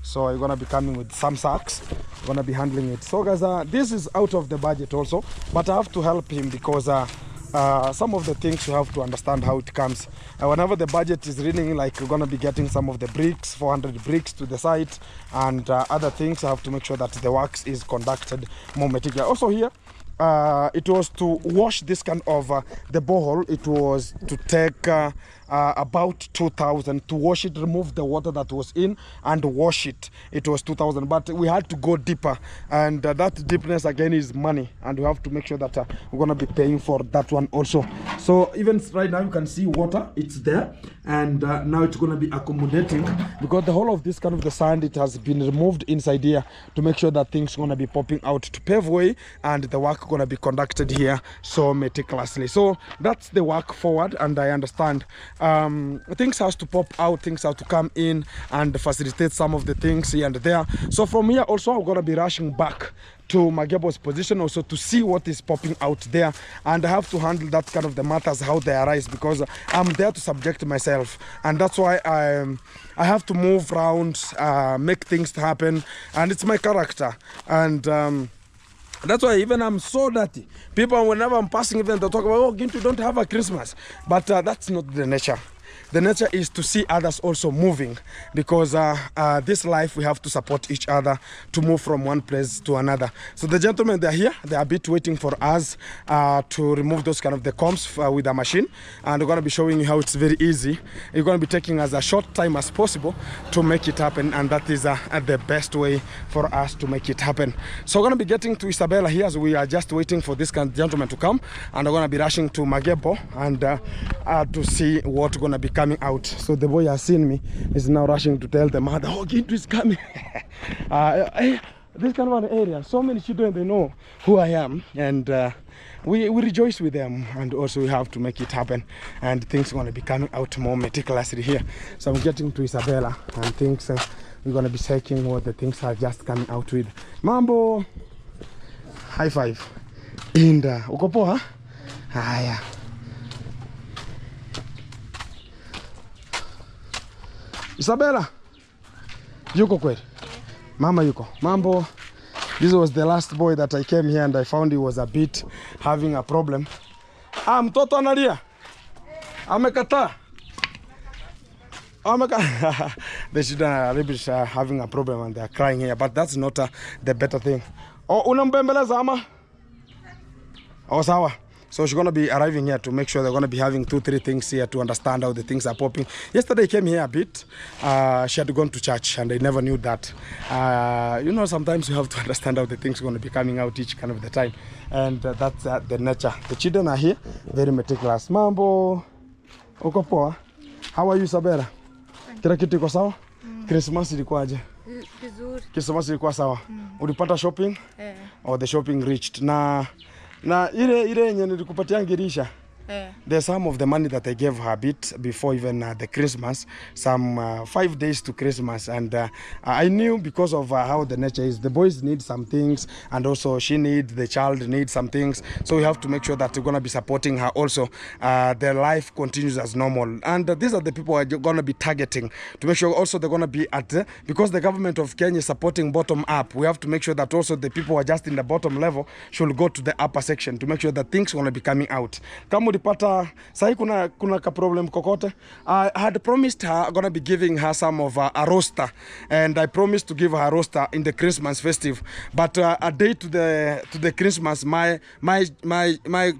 So you're going to be coming with some sacks. You're going to be handling it. So guys, this is out of the budget also, but I have to help him because some of the things you have to understand how it comes. Whenever the budget is reading, like we're going to be getting some of the bricks, 400 bricks to the site and other things, I have to make sure that the works is conducted more meticulously. Also here, it was to wash this kind of the borehole. It was to take about 2,000 to wash it, remove the water that was in and wash it. It was 2,000, but we had to go deeper, and that deepness again is money, and we have to make sure that we're gonna be paying for that one also. So even right now you can see water, it's there, and now it's gonna be accommodating because the whole of this kind of the sand, it has been removed inside here to make sure that things gonna be popping out to pave way, and the work gonna be conducted here so meticulously. So that's the work forward, and I understand things has to pop out, things have to come in and facilitate some of the things here and there. So from here also I'm gonna be rushing back to Magebo's position also to see what is popping out there, and I have to handle that kind of the matters how they arise because I'm there to subject myself, and that's why I have to move around, make things happen, and it's my character. And that's why even I'm so dirty. People, whenever I'm passing even, they talk about, oh, Gintu, don't have a Christmas. But that's not the nature. the nature is to see others also moving, because this life we have to support each other to move from one place to another. So the gentlemen, they're here, they are a bit waiting for us to remove those kind of the combs with a machine, and we're going to be showing you how it's very easy. It's going to be taking us a short time as possible to make it happen, and that is the best way for us to make it happen. So we're going to be getting to Isabella here, as we are just waiting for this kind of gentleman to come, and we're going to be rushing to Magebo and to see what's going to be coming out. So the boy has seen me, is now rushing to tell the mother, oh, Gintu is coming. This kind of an area, so many children, they know who I am, and we rejoice with them, and also we have to make it happen, and things are going to be coming out more meticulously here. So I'm getting to Isabella, and things we're going to be checking what the things are just coming out with. Mambo, high five. Inda, uko poa? Haya. Isabella, yuko kweli? Mama yuko. Mambo. This was the last boy that I came here and I found he was a bit having a problem. Mtoto analia. Amekataa. The children are a little bit having a problem and they are crying here, but that's not the better thing. Oh, unambembeleza ama? Oh, sawa. So she's going to be arriving here to make sure they're going to be having 2-3 things here to understand how the things are popping. Yesterday came here a bit. She had gone to church and I never knew that. You know, sometimes you have to understand how the things are going to be coming out each kind of the time. And that's the nature. The children are here, very meticulous. Mambo, uko poa? How are you, Isabella? Kila kitu iko sawa? Christmas ilikuwaje? Vizuri. Christmas ilikuwa sawa? Ulipata shopping? Or the shopping reached? Na ile yenye nilikupatia ngirisha. There's some of the money that I gave her a bit before even the Christmas, some 5 days to Christmas, and I knew because of how the nature is, the boys need some things, and also the child needs some things, so we have to make sure that we're going to be supporting her also. Their life continues as normal, and these are the people we're going to be targeting to make sure also they're going to be because the government of Kenya is supporting bottom up, we have to make sure that also the people who are just in the bottom level should go to the upper section to make sure that things are going to be coming out. Pata sahi kuna ka problem kokote. I had promised her I'm gonna be giving her some of a roaster, and I promised to give her a roaster in the Christmas festive. But a day to the Christmas, my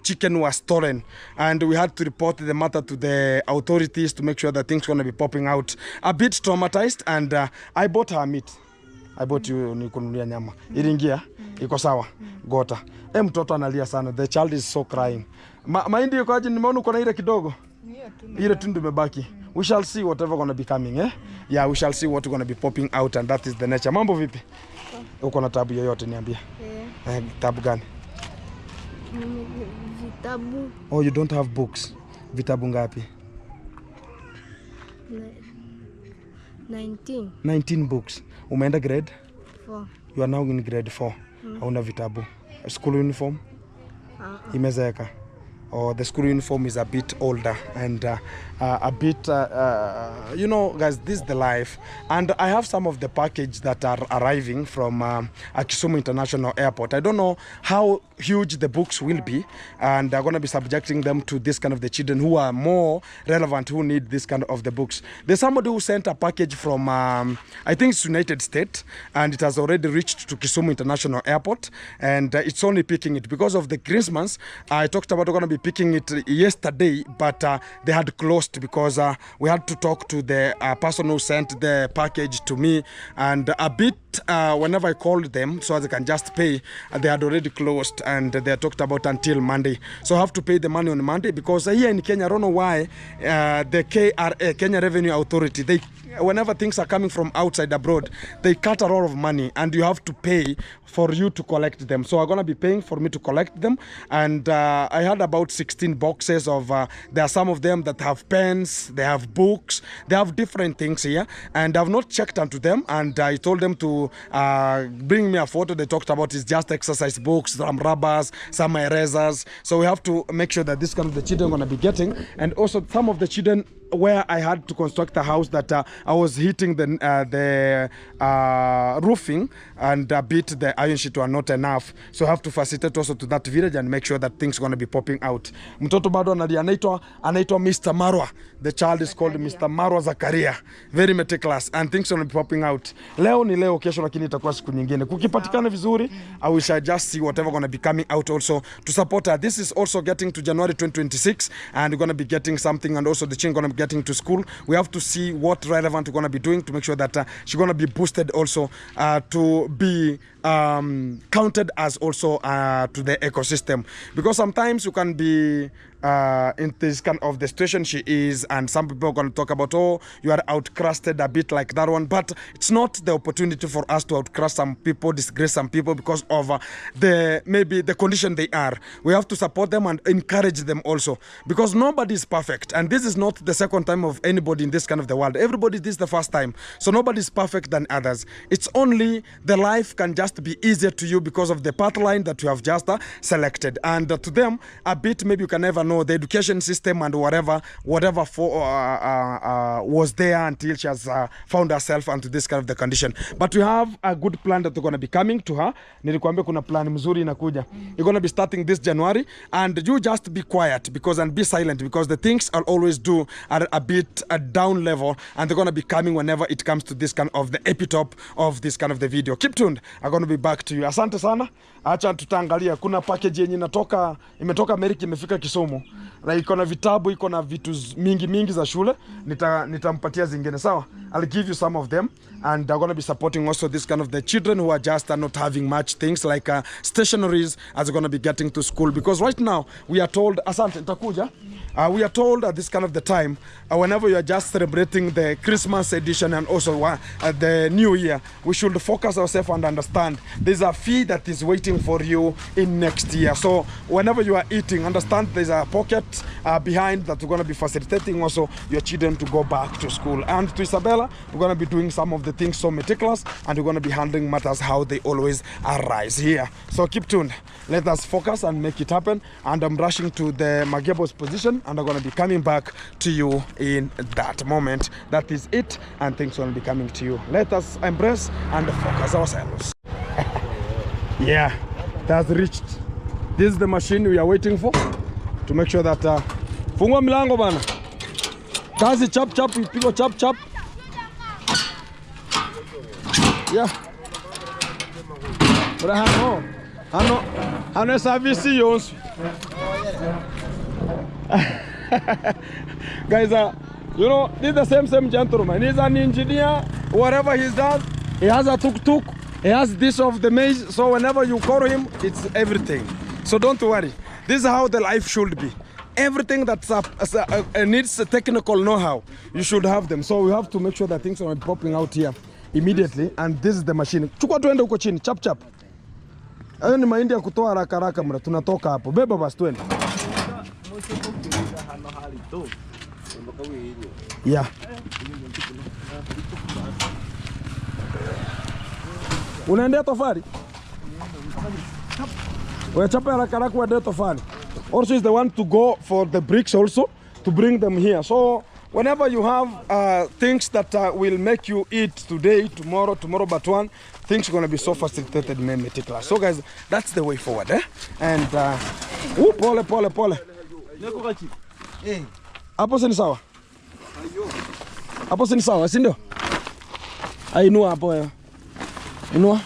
chicken was stolen, and we had to report the matter to the authorities to make sure that things gonna be popping out. A bit traumatized, and I bought her meat. I bought you nikunulia nyama. Iringia, iko sawa. Gota. Mtoto analia sana. The child is so crying. Mahindi yuko aje, nimeona uko na ile kidogo. Ile tu ndio imebaki. We shall see whatever gonna be coming, eh? Yeah, we shall see what gonna be popping out, and that is the nature. Mambo vipi? Uko na tabu yoyote niambia? Tabu gani? Vitabu. Oh, you don't have books. Vitabu ngapi? 19 books. Umeenda grade 4. You are now in grade 4. Hauna vitabu. School uniform? Imezeeka. Or the school uniform is a bit older and a bit, you know, guys, this is the life. And I have some of the package that are arriving from Kisumu International Airport. I don't know how huge the books will be, and they're going to be subjecting them to this kind of the children who are more relevant, who need this kind of the books. There's somebody who sent a package from, I think it's United States, and it has already reached to Kisumu International Airport, and it's only picking it because of the Christmas. I talked about going to be picking it yesterday, but they had closed because we had to talk to the person who sent the package to me, and a bit whenever I called them so they can just pay, they had already closed, and they talked about until Monday. So I have to pay the money on Monday because here in Kenya, I don't know why the KRA, Kenya Revenue Authority, they whenever things are coming from outside abroad, they cut a lot of money and you have to pay for you to collect them. So I'm going to be paying for me to collect them. And I had about 16 boxes of, there are some of them that have pens, they have books, they have different things here. And I've not checked onto them. And I told them to bring me a photo. They talked about it's just exercise books, some rubbers, some erasers. So we have to make sure that this kind of the children are going to be getting. And also some of the children where I had to construct a house that I was hitting the roofing and a bit the iron sheet were not enough, so I have to facilitate also to that village and make sure that things are going to be popping out. Mtoto bado anaitwa Mr. Marwa. The child is called Mr. Marwa Zakaria, very meticulous, and things are going to be popping out. Leo ni leo, kesho lakini itakuwa siku nyingine. Kukipatikana vizuri, I will just see whatever going to be coming out also to support her. This is also getting to January 2026, and we're going to be getting something, and also the children going to be getting to school. We have to see what relevant we're going to be doing to make sure that she's going to be boosted also to be counted as also to the ecosystem, because sometimes you can be in this kind of the situation she is, and some people are going to talk about, oh, you are outcrusted a bit like that one, but it's not the opportunity for us to outcrust some people, disgrace some people because of maybe the condition they are. We have to support them and encourage them also, because nobody is perfect, and this is not the second time of anybody in this kind of the world. Everybody, this is the first time, so nobody is perfect than others. It's only the life can just be easier to you because of the path line that you have just selected, and to them a bit maybe you can never know the education system and whatever was there until she has found herself into this kind of the condition. But we have a good plan that we're going to be coming to her. Nilikuambia kuna plan mzuri inakuja. You're going to be starting this January, and you just be quiet and be silent, because the things I'll always do are a bit down level, and they're going to be coming whenever it comes to this kind of the epitome of this kind of the video. Keep tuned. I'm going to be back to you. Asante sana. Acha tutaangalia kuna package yenye imetoka Amerika imefika Kisumu. Like iko na vitabu, iko na vitu mingi za shule. Nitampatia zingine, sawa? I'll give you some of them, and they're going to be supporting also this kind of the children who are just not having much things like stationaries as they're going to be getting to school, because right now we are told, asante nitakuja, we are told at this kind of the time, whenever you are just celebrating the Christmas edition and also the New Year, we should focus ourselves and understand there's a fee that is waiting for you in next year. So whenever you are eating, understand there's a pocket behind that we're going to be facilitating also your children to go back to school. And to Isabella, we're going to be doing some of the things so meticulous, and we're going to be handling matters how they always arise here. So keep tuned. Let us focus and make it happen. And I'm rushing to the Magebo's position, and I'm going to be coming back to you in that moment. That is it, and things will be coming to you. Let us embrace and focus ourselves. Yeah, that's reached. This is the machine we are waiting for to make sure that fungua milango bana. Kazi chap chap, pigo chap chap. Yeah. But hano service yons. Guys, you know, this is the same gentleman. He's an engineer. Whatever he does, he has a tuk-tuk. He has this of the maize. So whenever you call him, it's everything. So don't worry. This is how the life should be. Everything that needs a technical know-how, you should have them. So we have to make sure that things are popping out here immediately. And this is the machine. Chukua tuende huko chini, chap chap. Hayo ni mahindi ya kutoa haraka haraka mra. Tunatoka hapo. Beba basi tuende. Yeah. Unaendea tofali? Wewe chapa haraka haraka uende tofali. Also is the one to go for the bricks also, to bring them here. So whenever you have things that will make you eat today, tomorrow but one, things are going to be so facilitated and meticulous. So guys, that's the way forward, eh? And pole. Hapo si sawa? Hapo si sawa, si ndio? Inua hapo wewe. Inua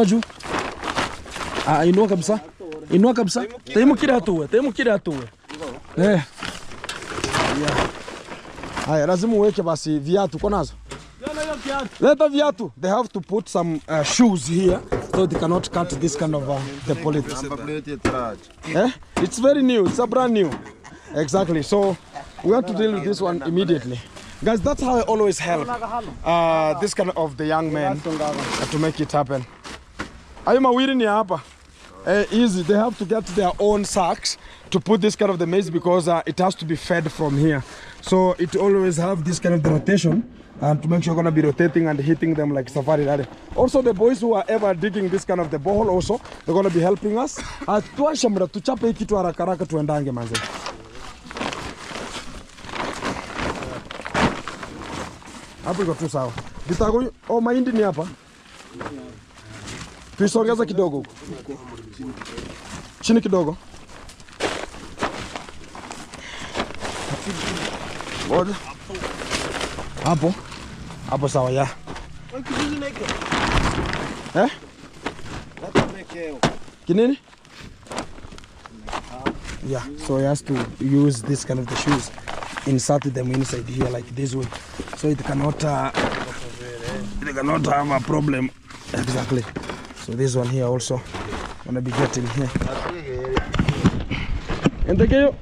juu. Inua kabisa. Inua kabisa. Taimukira tu. Eh. Haya, lazima uweke basi viatu kwa nazo. Leta viatu. They have to put some shoes here so they cannot cut this kind of the politics. Eh? It's very new. It's a brand new. Exactly. So we have to deal with this one immediately. Guys, that's how I always help this kind of the young men to make it happen. Ayo mawiri ni hapa. Easy. They have to get their own sacks to put this kind of the maize, because it has to be fed from here. So it always have this kind of the rotation, and to make sure you're going to be rotating and hitting them like safari rally. Also the boys who are ever digging this kind of the borehole also, they're going to be helping us. Tuashamra tuchape kitu haraka haraka tuendange manze. Hapo iko tu sawa. Vitago, oh mahindi ni hapa. Tuisongeza kidogo huko. Chini kidogo. Ngoja. Hapo. Hapo sawa ya. Eh? Kinini? Yeah, so he has to use this kind of the shoes, insert them inside here like this way, so it cannot have a problem. Exactly. So this one here also gonna be getting here. And the girl,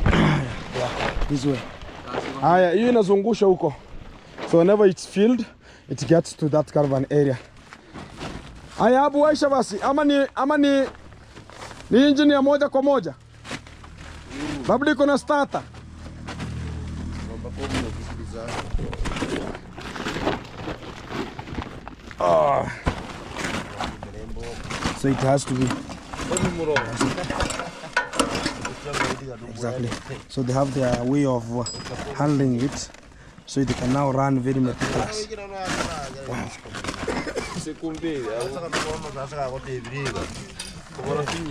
yeah, this way. Haya, hiyo inazungusha huko. So whenever it's filled, it gets to that kind of an area. Haya, hapo waisha basi. Ama ni engine ya moja kwa moja. Labda iko na starter. So it has to be. Exactly. So they have their way of handling it, so they can now run very meticulous. Wow.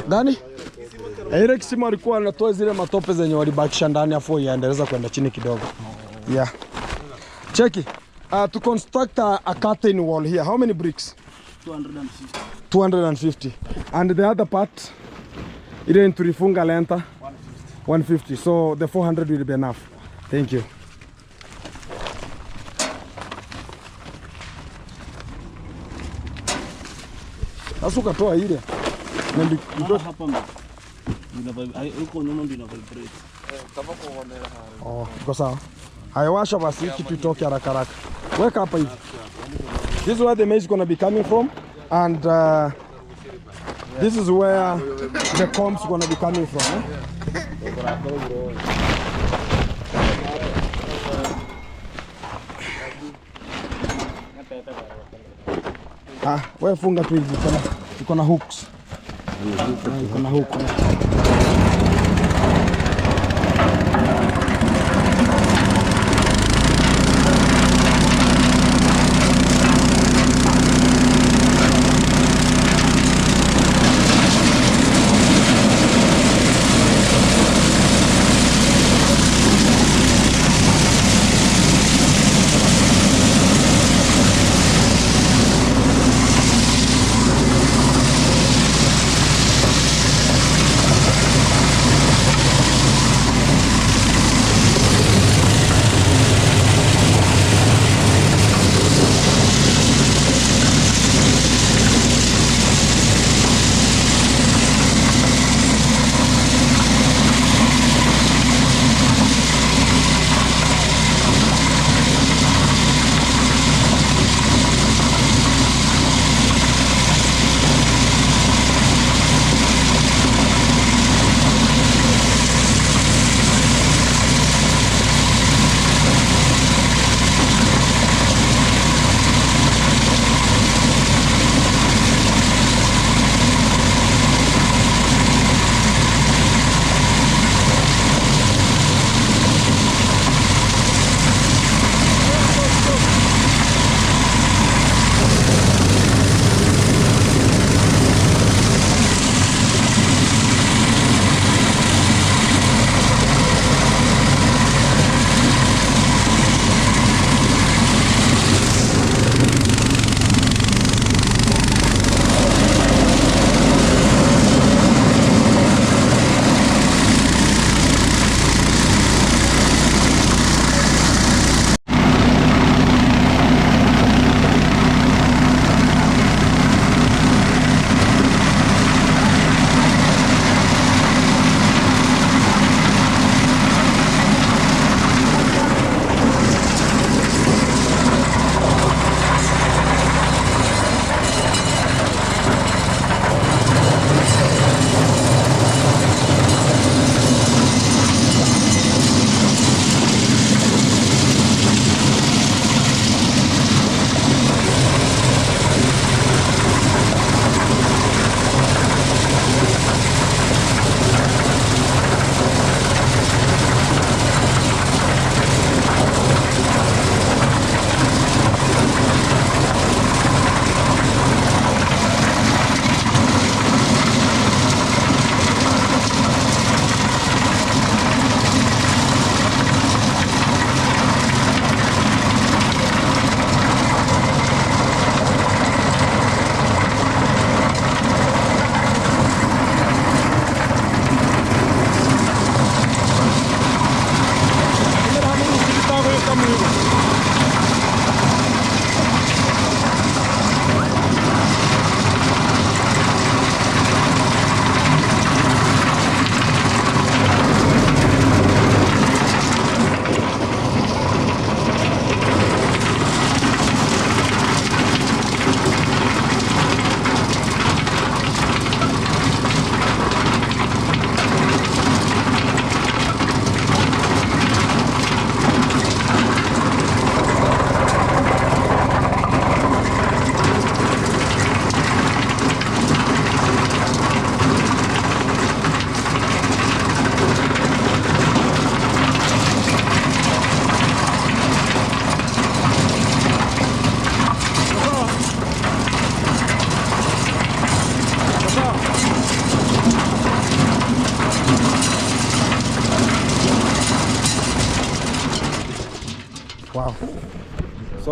Dani? Ile kisima alikuwa anatoa zile matope zenye walibakisha ndani afu yaendeleza kwenda chini kidogo. Yeah. Check it. To construct a curtain wall here, how many bricks? 250. 250. And the other part, ile turifunga lenta 150. So the 400 will be enough. Thank you. Sasa ukatoa ile. Ndio hapa mimi. Uko nyuma ndio vibrate. Kama kuonelea hapa. Oh, iko sawa. Haiwasha basi kitu itoke haraka haraka. Weka hapa hivi. This is where the maize is gonna be coming from, and this is where the combs is gonna be coming from. Wewe funga tu hivi, iko na hooks. Iko na hook.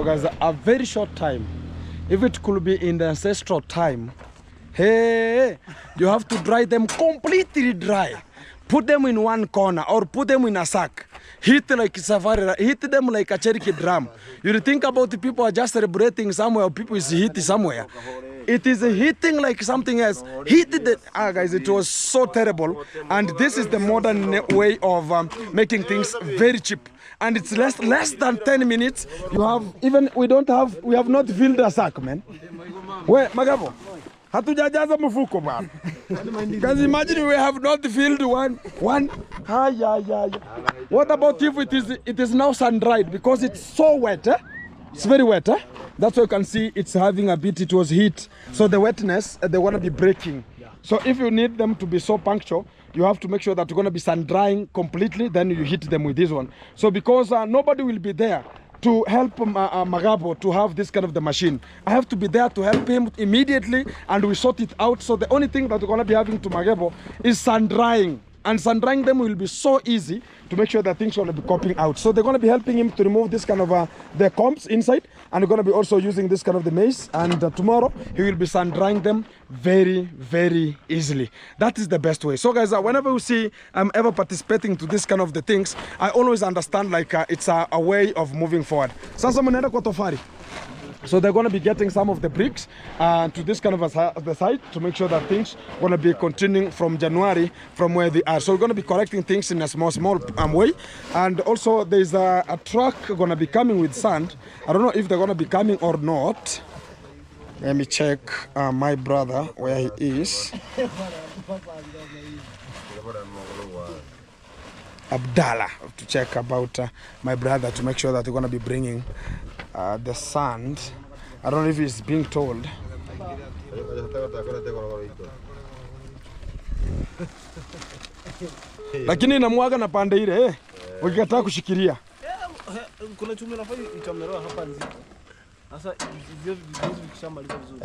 So guys, a very short time. If it could be in the ancestral time, hey, you have to dry them completely dry. Put them in one corner or put them in a sack. Hit like safari, hit them like a Cherokee drum. You think about the people are just celebrating somewhere, or people is hitting somewhere. It is hitting like something else. Hit it, guys, it was so terrible. And this is the modern way of making things very cheap. And it's less than 10 minutes. You have even we have not filled a sack, man. Where Magabo? Hatujajaza mfuko bwana. Because imagine we have not filled one. What about if it is now sun dried because it's so wet, eh? It's very wet, eh? That's why you can see it's having a bit, it was heat. So the wetness, they want to be breaking. So if you need them to be so punctual, you have to make sure that you're going to be sun drying completely, then you hit them with this one. So because nobody will be there to help Magabo to have this kind of the machine. I have to be there to help him immediately and we sort it out. So the only thing that we're going to be having to Magabo is sun drying. And sun drying them will be so easy to make sure that things are going to be popping out. So they're going to be helping him to remove this kind of the combs inside, and we're going to be also using this kind of the maize. And tomorrow he will be sun drying them very, very easily. That is the best way. So guys, whenever you see I'm ever participating to this kind of the things, I always understand like it's a way of moving forward. Sasa mnaenda kwa tofari. So they're going to be getting some of the bricks to this kind of the site to make sure that things are going to be continuing from January from where they are. So we're going to be collecting things in a small way. And also there's a truck going to be coming with sand. I don't know if they're going to be coming or not. Let me check my brother where he is. Abdallah, to check about my brother to make sure that we're going to be bringing the sand. I don't know if he's being told. Lakini inamwaga na pande ile eh. Ukikataa kushikilia. Kuna chuma nafanya ichomeroa hapa nzito. Sasa hivyo vikishamaliza vizuri.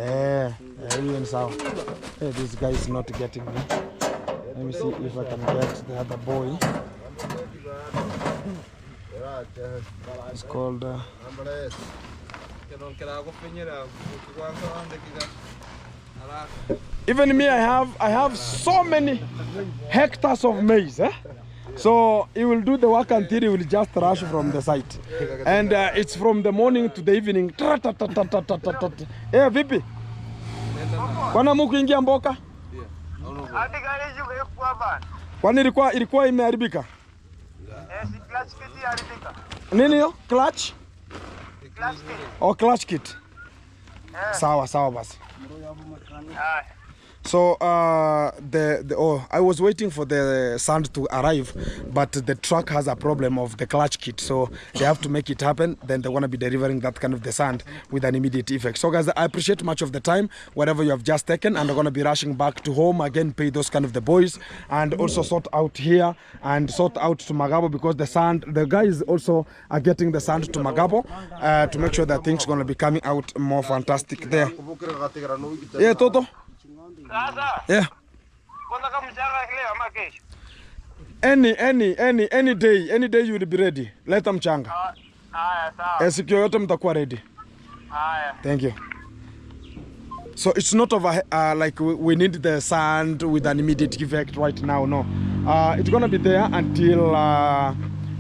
Hiyo ni sawa. Hey, this guy is not getting me. Let me see if I can get the other boy. It's called even me, I have so many hectares of maize, eh? So he will do the work until he will just rush from the site. And it's from the morning to the evening. Vipi? Kwana mukuingia mboka? Kwani ilikuwa imeharibika? Clutch kit imeharibika. Nini hiyo? Clutch? Clutch kit. Oh, clutch kit. Sawa basi. So I was waiting for the sand to arrive, but the truck has a problem of the clutch kit, so they have to make it happen. Then they want to be delivering that kind of the sand with an immediate effect. So guys, I appreciate much of the time whatever you have just taken, and I'm going to be rushing back to home again, pay those kind of the boys, and also sort out here and sort out to Magabo, because the guys also are getting the sand to Magabo to make sure that things are going to be coming out more fantastic there. Yeah, Toto. Yeah. Any day you will be ready. Let them changa. Siku yote mtakuwa ready. Thank you. So it's not over like we need the sand with an immediate effect right now. No, it's gonna be there until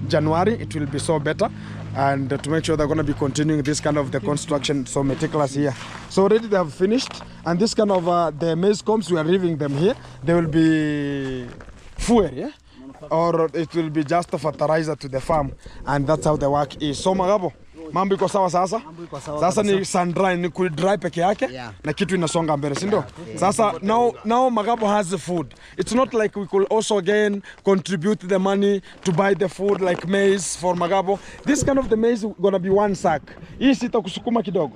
January. It will be so better. And to make sure they're going to be continuing this kind of the construction so meticulous here. So already they have finished, and this kind of the maize combs, we are leaving them here. They will be fuel, yeah? Or it will be just a fertilizer to the farm, and that's how the work is. So Magabo, mambo iko sawa sasa? Sasa ni sun dry, ni cool dry peke yake, na kitu inasonga mbele, si ndio? Sasa now Magabo has the food. It's not like we could also again contribute the money to buy the food like maize for Magabo. This kind of the maize is gonna be one sack. Hii sitakusukuma kidogo.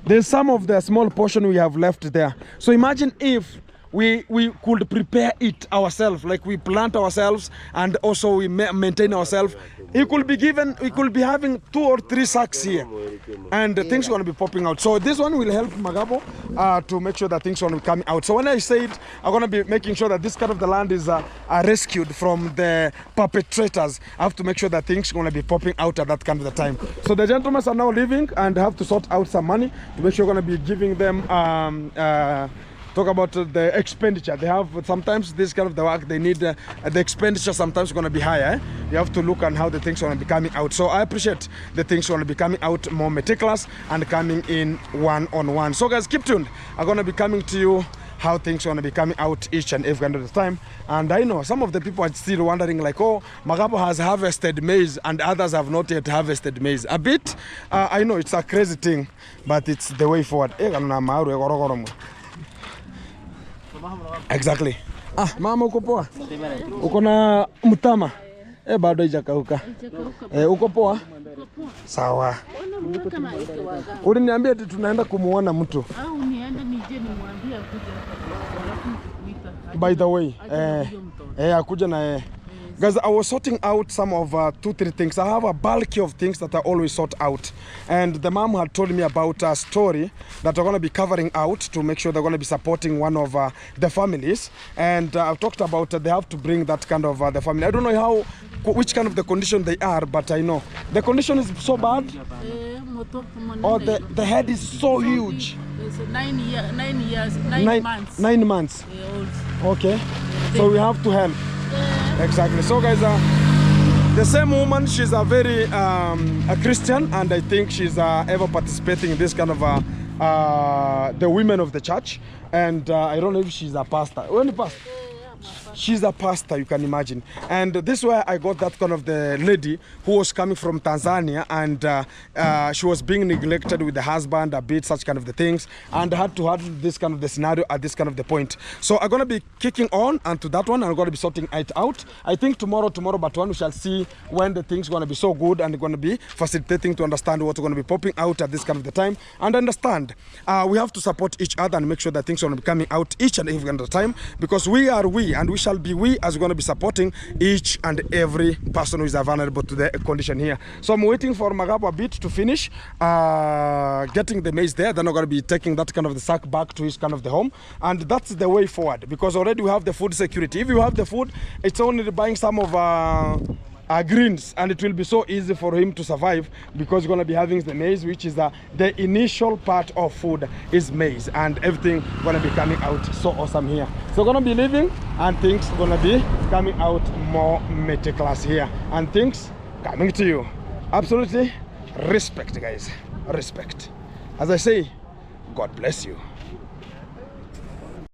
There's some of the small portion we have left there. So imagine if we could prepare it ourselves, like we plant ourselves and also we maintain ourselves. We could be having 2 or 3 sacks here, and things are going to be popping out. So this one will help Magabo to make sure that things are going to be coming out. So when I said I'm going to be making sure that this kind of the land is rescued from the perpetrators, I have to make sure that things are going to be popping out at that kind of the time. So the gentlemen are now leaving and have to sort out some money to make sure we're going to be giving them talk about the expenditure. They have sometimes this kind of the work, they need the expenditure sometimes going to be higher. You have to look on how the things are going to be coming out. So I appreciate the things are going to be coming out more meticulous and coming in one-on-one. So guys, keep tuned. I'm going to be coming to you how things are going to be coming out each and every end of the time. And I know some of the people are still wondering like, oh, Magabo has harvested maize and others have not yet harvested maize. A bit, I know it's a crazy thing, but it's the way forward. Exactly. Mama uko poa? Uko na mtama? Bado haijakauka. Uko poa? Sawa. Uliniambia eti tunaenda kumuona mtu. Au niende nije nimwambie kuja. By the way, akuja na guys, I was sorting out some of 2-3 things. I have a bulk of things that I always sort out. And the mom had told me about a story that we're going to be covering out to make sure they're going to be supporting one of the families. And I've talked about they have to bring that kind of the family. I don't know which kind of the condition they are, but I know. The condition is so bad. Oh, the head is so huge. It's 9 years, 9 months. 9 months. Old. Okay. So we have to help. Exactly. So guys, the same woman, she's a very a Christian, and I think she's ever participating in this kind of the women of the church. And I don't know if she's a pastor. When pastor? She's a pastor, you can imagine. And this is where I got that kind of the lady who was coming from Tanzania, and she was being neglected with the husband, a bit, such kind of the things, and had to handle this kind of the scenario at this kind of the point. So I'm going to be kicking on and to that one, and I'm going to be sorting it out. I think tomorrow, but one we shall see when the things going to be so good and going to be facilitating to understand what's going to be popping out at this kind of the time. And understand, we have to support each other and make sure that things are going to be coming out each and every time, because we are we, and we shall be we as we're going to be supporting each and every person who is vulnerable to the condition here. So I'm waiting for Magabo a bit to finish getting the maize there. Then I'm going to be taking that kind of the sack back to his kind of the home, and that's the way forward, because already we have the food security. If you have the food, it's only buying some of greens, and it will be so easy for him to survive, because you're going to be having the maize, which is the initial part of food is maize, and everything going to be coming out so awesome here. So going to be leaving, and things going to be coming out more meticulous here, and things coming to you. Absolutely respect, guys, respect. As I say, God bless you.